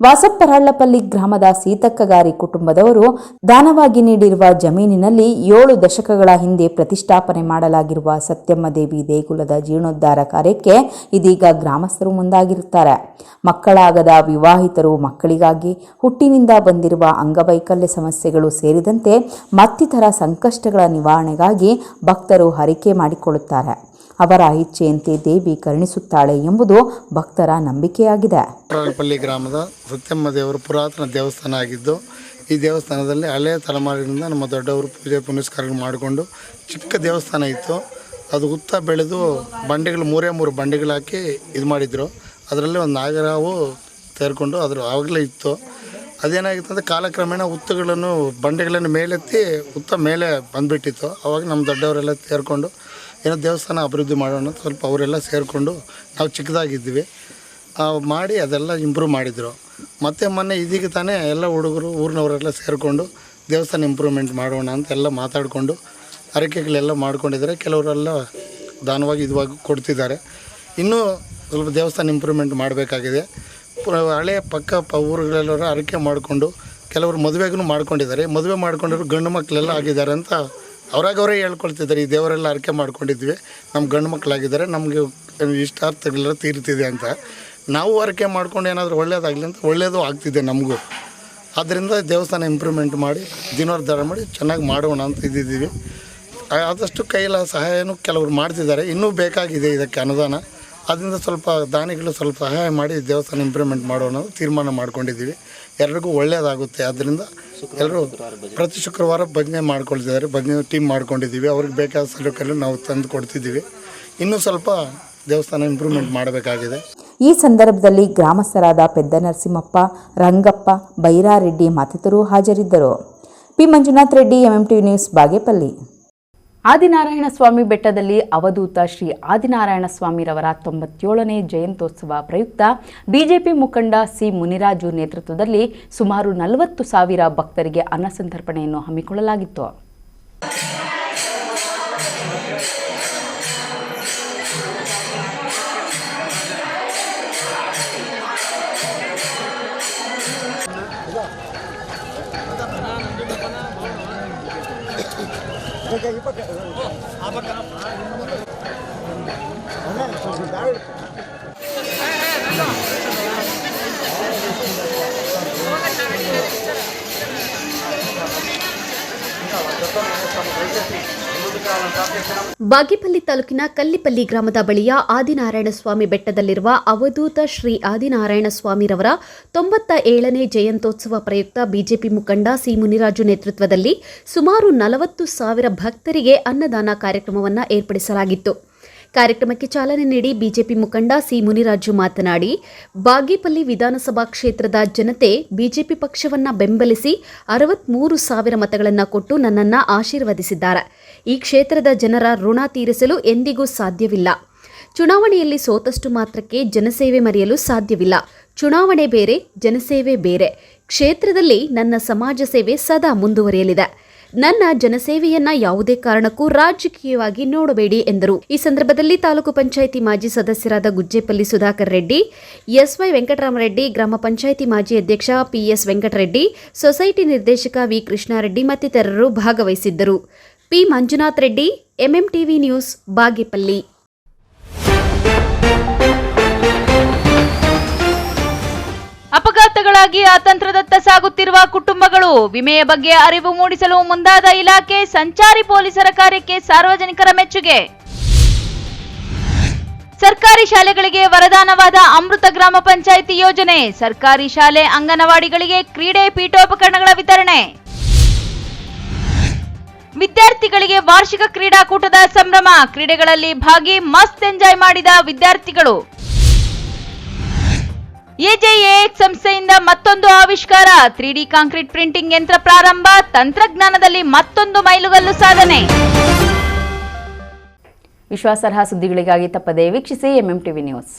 ವಾಸಪ್ಪರಾಳ್ಳಪಲ್ಲಿ ಗ್ರಾಮದ ಸೀತಕ್ಕಗಾರಿ ಕುಟುಂಬದವರು ದಾನವಾಗಿ ನೀಡಿರುವ ಜಮೀನಿನಲ್ಲಿ 7 ದಶಕಗಳ ಹಿಂದೆ ಪ್ರತಿಷ್ಠಾಪನೆ ಮಾಡಲಾಗಿರುವ ಸತ್ಯಮ್ಮ ದೇವಿ ದೇಗುಲದ ಜೀರ್ಣೋದ್ಧಾರ ಕಾರ್ಯಕ್ಕೆ ಇದೀಗ ಗ್ರಾಮಸ್ಥರು ಮುಂದಾಗಿರುತ್ತಾರೆ. ಮಕ್ಕಳಾಗದ ವಿವಾಹಿತರು ಮಕ್ಕಳಿಗಾಗಿ, ಹುಟ್ಟಿನಿಂದ ಬಂದಿರುವ ಅಂಗವೈಕಲ್ಯ ಸಮಸ್ಯೆಗಳು ಸೇರಿದಂತೆ ಮತ್ತಿತರ ಸಂಕಷ್ಟಗಳ ನಿವಾರಣೆಗಾಗಿ ಭಕ್ತರು ಹರಕೆ ಮಾಡಿಕೊಳ್ಳುತ್ತಾರೆ. ಅವರ ಇಚ್ಛೆಯಂತೆ ದೇವಿ ಕರುಣಿಸುತ್ತಾಳೆ ಎಂಬುದು ಭಕ್ತರ ನಂಬಿಕೆಯಾಗಿದೆ. ಪಲ್ಲಿ ಗ್ರಾಮದ ಸತ್ಯಮ್ಮ ದೇವರು ಪುರಾತನ ದೇವಸ್ಥಾನ ಆಗಿದ್ದು, ಈ ದೇವಸ್ಥಾನದಲ್ಲಿ ಹಳೆಯ ತಲೆಮಾರಿನಿಂದ ನಮ್ಮ ದೊಡ್ಡವರು ಪೂಜೆ ಪುನಸ್ಕಾರ ಮಾಡಿಕೊಂಡು ಚಿಕ್ಕ ದೇವಸ್ಥಾನ ಇತ್ತು. ಅದು ಹುತ್ತ ಬೆಳೆದು ಬಂಡೆಗಳು 3 ಬಂಡೆಗಳು ಹಾಕಿ ಇದು ಮಾಡಿದ್ರು. ಅದರಲ್ಲಿ ಒಂದು ನಾಗರಾವು ಸೇರಿಕೊಂಡು ಅದ್ರ ಆವಾಗಲೇ ಇತ್ತು. ಅದೇನಾಗಿತ್ತು ಅಂದರೆ ಕಾಲಕ್ರಮೇಣ ಹುತ್ತುಗಳನ್ನು ಬಂಡೆಗಳನ್ನು ಮೇಲೆತ್ತಿ ಹುತ್ತ ಮೇಲೆ ಬಂದುಬಿಟ್ಟಿತ್ತು. ಆವಾಗ ನಮ್ಮ ದೊಡ್ಡವರೆಲ್ಲ ಸೇರಿಕೊಂಡು ಏನೋ ದೇವಸ್ಥಾನ ಅಭಿವೃದ್ಧಿ ಮಾಡೋಣ ಅಂತ ಸ್ವಲ್ಪ ಅವರೆಲ್ಲ ಸೇರಿಕೊಂಡು, ನಾವು ಚಿಕ್ಕದಾಗಿದ್ವಿ ಮಾಡಿ ಅದೆಲ್ಲ ಇಂಪ್ರೂವ್ ಮಾಡಿದರು. ಮತ್ತು ಮೊನ್ನೆ ಇದೀಗ ತಾನೇ ಎಲ್ಲ ಹುಡುಗರು ಊರಿನವರೆಲ್ಲ ಸೇರಿಕೊಂಡು ದೇವಸ್ಥಾನ ಇಂಪ್ರೂವ್ಮೆಂಟ್ ಮಾಡೋಣ ಅಂತ ಎಲ್ಲ ಮಾತಾಡಿಕೊಂಡು ಹರಕೆಗಳೆಲ್ಲ ಮಾಡ್ಕೊಂಡಿದ್ದಾರೆ. ಕೆಲವರೆಲ್ಲ ದಾನವಾಗಿ ಇದುವಾಗಿ ಕೊಡ್ತಿದ್ದಾರೆ. ಇನ್ನೂ ಸ್ವಲ್ಪ ದೇವಸ್ಥಾನ ಇಂಪ್ರೂವ್ಮೆಂಟ್ ಮಾಡಬೇಕಾಗಿದೆ. ಹಳೆಯ ಪಕ್ಕ ಊರುಗಳೆಲ್ಲರೂ ಹರಕೆ ಮಾಡಿಕೊಂಡು ಕೆಲವರು ಮದುವೆಗೂ ಮಾಡ್ಕೊಂಡಿದ್ದಾರೆ. ಮದುವೆ ಮಾಡ್ಕೊಂಡಿರೋ ಗಂಡು ಮಕ್ಕಳೆಲ್ಲ ಆಗಿದ್ದಾರೆ ಅಂತ ಅವರೇ ಹೇಳ್ಕೊಳ್ತಿದ್ದಾರೆ. ಈ ದೇವರೆಲ್ಲ ಹರಕೆ ಮಾಡ್ಕೊಂಡಿದ್ವಿ, ನಮ್ಮ ಗಂಡು ಮಕ್ಕಳಾಗಿದ್ದಾರೆ, ನಮಗೆ ಇಷ್ಟಾರ್ಥಗಳೆಲ್ಲ ತೀರ್ತಿದೆ ಅಂತ. ನಾವು ಹರಕೆ ಮಾಡ್ಕೊಂಡು ಏನಾದರೂ ಒಳ್ಳೇದಾಗಲಿ ಅಂತ ಒಳ್ಳೆಯದು ಆಗ್ತಿದೆ ನಮಗೂ. ಆದ್ದರಿಂದ ದೇವಸ್ಥಾನ ಇಂಪ್ರೂವ್ಮೆಂಟ್ ಮಾಡಿ ಜೀರ್ಣೋದ್ಧಾರ ಮಾಡಿ ಚೆನ್ನಾಗಿ ಮಾಡೋಣ ಅಂತ ಇದ್ದಿದ್ದೀವಿ. ಆದಷ್ಟು ಕೈಲ ಸಹಾಯನೂ ಕೆಲವರು ಮಾಡ್ತಿದ್ದಾರೆ. ಇನ್ನೂ ಬೇಕಾಗಿದೆ ಇದಕ್ಕೆ ಅನುದಾನ. ಅದರಿಂದ ಸ್ವಲ್ಪ ದಾನಿಗಳು ಸ್ವಲ್ಪ ಸಹಾಯ ಮಾಡಿ ದೇವಸ್ಥಾನ ಇಂಪ್ರೂವ್ಮೆಂಟ್ ಮಾಡೋಣ ಅಂತ ತೀರ್ಮಾನ ಮಾಡ್ಕೊಂಡಿದ್ದೀವಿ. ಎಲ್ಲರಿಗೂ ಒಳ್ಳೆಯದಾಗುತ್ತೆ. ಆದ್ದರಿಂದ ಎಲ್ಲರೂ ಪ್ರತಿ ಶುಕ್ರವಾರ ಭಜನೆ ಮಾಡ್ಕೊಳ್ತಿದ್ದಾರೆ. ಭಜನೆ ಟೀಮ್ ಮಾಡ್ಕೊಂಡಿದ್ದೀವಿ. ಅವ್ರಿಗೆ ಬೇಕಾದ ಸಲಕರಣೆ ನಾವು ತಂದು ಕೊಡ್ತಿದ್ದೀವಿ. ಇನ್ನೂ ಸ್ವಲ್ಪ ದೇವಸ್ಥಾನ ಇಂಪ್ರೂವ್ಮೆಂಟ್ ಮಾಡಬೇಕಾಗಿದೆ. ಈ ಸಂದರ್ಭದಲ್ಲಿ ಗ್ರಾಮಸ್ಥರಾದ ಪೆದ್ದ ನರಸಿಂಹಪ್ಪ, ರಂಗಪ್ಪ, ಬೈರಾರೆಡ್ಡಿ ಮತ್ತಿತರರು ಹಾಜರಿದ್ದರು. P Manjunath Reddy, MMTV news, Bagepalli. Adinarayana Swamy ಬೆಟ್ಟದಲ್ಲಿ ಅವಧೂತ ಶ್ರೀ ಆದಿನಾರಾಯಣ ಸ್ವಾಮಿರವರ 97ನೇ ಜಯಂತ್ಯೋತ್ಸವ ಪ್ರಯುಕ್ತ ಬಿಜೆಪಿ ಮುಖಂಡ ಸಿ ಮುನಿರಾಜು ನೇತೃತ್ವದಲ್ಲಿ ಸುಮಾರು 40,000 ಭಕ್ತರಿಗೆ ಅನ್ನಸಂತರ್ಪಣೆಯನ್ನು ಹಮ್ಮಿಕೊಳ್ಳಲಾಗಿತ್ತು. ಬಾಗೇಪಲ್ಲಿ ತಾಲೂಕಿನ ಕಲ್ಲಿಪಲ್ಲಿ ಗ್ರಾಮದ ಬಳಿಯ ಆದಿನಾರಾಯಣ ಸ್ವಾಮಿ ಬೆಟ್ಟದಲ್ಲಿರುವ ಅವಧೂತ ಶ್ರೀ ಆದಿನಾರಾಯಣ ಸ್ವಾಮಿರವರ 97ನೇ ಜಯಂತ್ಯೋತ್ಸವ ಪ್ರಯುಕ್ತ ಬಿಜೆಪಿ ಮುಖಂಡ ಸಿ ಮುನಿರಾಜು ನೇತೃತ್ವದಲ್ಲಿ ಸುಮಾರು 40,000 ಭಕ್ತರಿಗೆ ಅನ್ನದಾನ ಕಾರ್ಯಕ್ರಮವನ್ನು ಏರ್ಪಡಿಸಲಾಗಿತ್ತು. ಕಾರ್ಯಕ್ರಮಕ್ಕೆ ಚಾಲನೆ ನೀಡಿ ಬಿಜೆಪಿ ಮುಖಂಡ ಸಿ ಮುನಿರಾಜು ಮಾತನಾಡಿ, ಬಾಗೇಪಲ್ಲಿ ವಿಧಾನಸಭಾ ಕ್ಷೇತ್ರದ ಜನತೆ ಬಿಜೆಪಿ ಪಕ್ಷವನ್ನು ಬೆಂಬಲಿಸಿ 63,000 ಮತಗಳನ್ನು ಕೊಟ್ಟು ನನ್ನನ್ನು ಆಶೀರ್ವದಿಸಿದ್ದಾರೆ. ಈ ಕ್ಷೇತ್ರದ ಜನರ ಋಣ ತೀರಿಸಲು ಎಂದಿಗೂ ಸಾಧ್ಯವಿಲ್ಲ. ಚುನಾವಣೆಯಲ್ಲಿ ಸೋತಷ್ಟು ಮಾತ್ರಕ್ಕೆ ಜನಸೇವೆ ಮರೆಯಲು ಸಾಧ್ಯವಿಲ್ಲ. ಚುನಾವಣೆ ಬೇರೆ, ಜನಸೇವೆ ಬೇರೆ. ಕ್ಷೇತ್ರದಲ್ಲಿ ನನ್ನ ಸಮಾಜ ಸೇವೆ ಸದಾ ಮುಂದುವರಿಯಲಿದೆ. ನನ್ನ ಜನಸೇವೆಯನ್ನ ಯಾವುದೇ ಕಾರಣಕ್ಕೂ ರಾಜಕೀಯವಾಗಿ ನೋಡಬೇಡಿ ಎಂದರು. ಈ ಸಂದರ್ಭದಲ್ಲಿ ತಾಲೂಕು ಪಂಚಾಯಿತಿ ಮಾಜಿ ಸದಸ್ಯರಾದ ಗುಜ್ಜೇಪಲ್ಲಿ ಸುಧಾಕರ್ ರೆಡ್ಡಿ, ಎಸ್ವೈ ವೆಂಕಟರಾಮರೆಡ್ಡಿ, ಗ್ರಾಮ ಪಂಚಾಯಿತಿ ಮಾಜಿ ಅಧ್ಯಕ್ಷ ಪಿಎಸ್ ವೆಂಕಟರೆಡ್ಡಿ, ಸೊಸೈಟಿ ನಿರ್ದೇಶಕ ವಿ ಕೃಷ್ಣಾರೆಡ್ಡಿ ಮತ್ತಿತರರು ಭಾಗವಹಿಸಿದ್ದರು. P Manjunath Reddy, MMTV news, Bagepalli. ಅಪಘಾತಗಳಾಗಿ ಅತಂತ್ರದತ್ತ ಸಾಗುತ್ತಿರುವ ಕುಟುಂಬಗಳು ವಿಮೆಯ ಬಗ್ಗೆ ಅರಿವು ಮೂಡಿಸಲು ಮುಂದಾದ ಇಲಾಖೆ, ಸಂಚಾರಿ ಪೊಲೀಸರ ಕಾರ್ಯಕ್ಕೆ ಸಾರ್ವಜನಿಕರ ಮೆಚ್ಚುಗೆ. ಸರ್ಕಾರಿ ಶಾಲೆಗಳಿಗೆ ವರದಾನವಾದ ಅಮೃತ ಗ್ರಾಮ ಪಂಚಾಯಿತಿ ಯೋಜನೆ, ಸರ್ಕಾರಿ ಶಾಲೆ ಅಂಗನವಾಡಿಗಳಿಗೆ ಕ್ರೀಡೆ ಪೀಠೋಪಕರಣಗಳ ವಿತರಣೆ. ವಿದ್ಯಾರ್ಥಿಗಳಿಗೆ ವಾರ್ಷಿಕ ಕ್ರೀಡಾಕೂಟದ ಸಂಭ್ರಮ, ಕ್ರೀಡೆಗಳಲ್ಲಿ ಭಾಗಿ ಮಸ್ತ್ ಎಂಜಾಯ್ ಮಾಡಿದ ವಿದ್ಯಾರ್ಥಿಗಳು. ಎಜೆಎಎಕ್ಸ್ ಸಂಸ್ಥೆಯಿಂದ ಮತ್ತೊಂದು ಆವಿಷ್ಕಾರ, 3D ಕಾಂಕ್ರೀಟ್ ಪ್ರಿಂಟಿಂಗ್ ಯಂತ್ರ ಪ್ರಾರಂಭ, ತಂತ್ರಜ್ಞಾನದಲ್ಲಿ ಮತ್ತೊಂದು ಮೈಲುಗಲ್ಲು ಸಾಧನೆ. ವಿಶ್ವಾಸಾರ್ಹ ಸುದ್ದಿಗಳಿಗಾಗಿ ತಪ್ಪದೇ ವೀಕ್ಷಿಸಿ ಎಂಎಂಟಿವಿ ನ್ಯೂಸ್.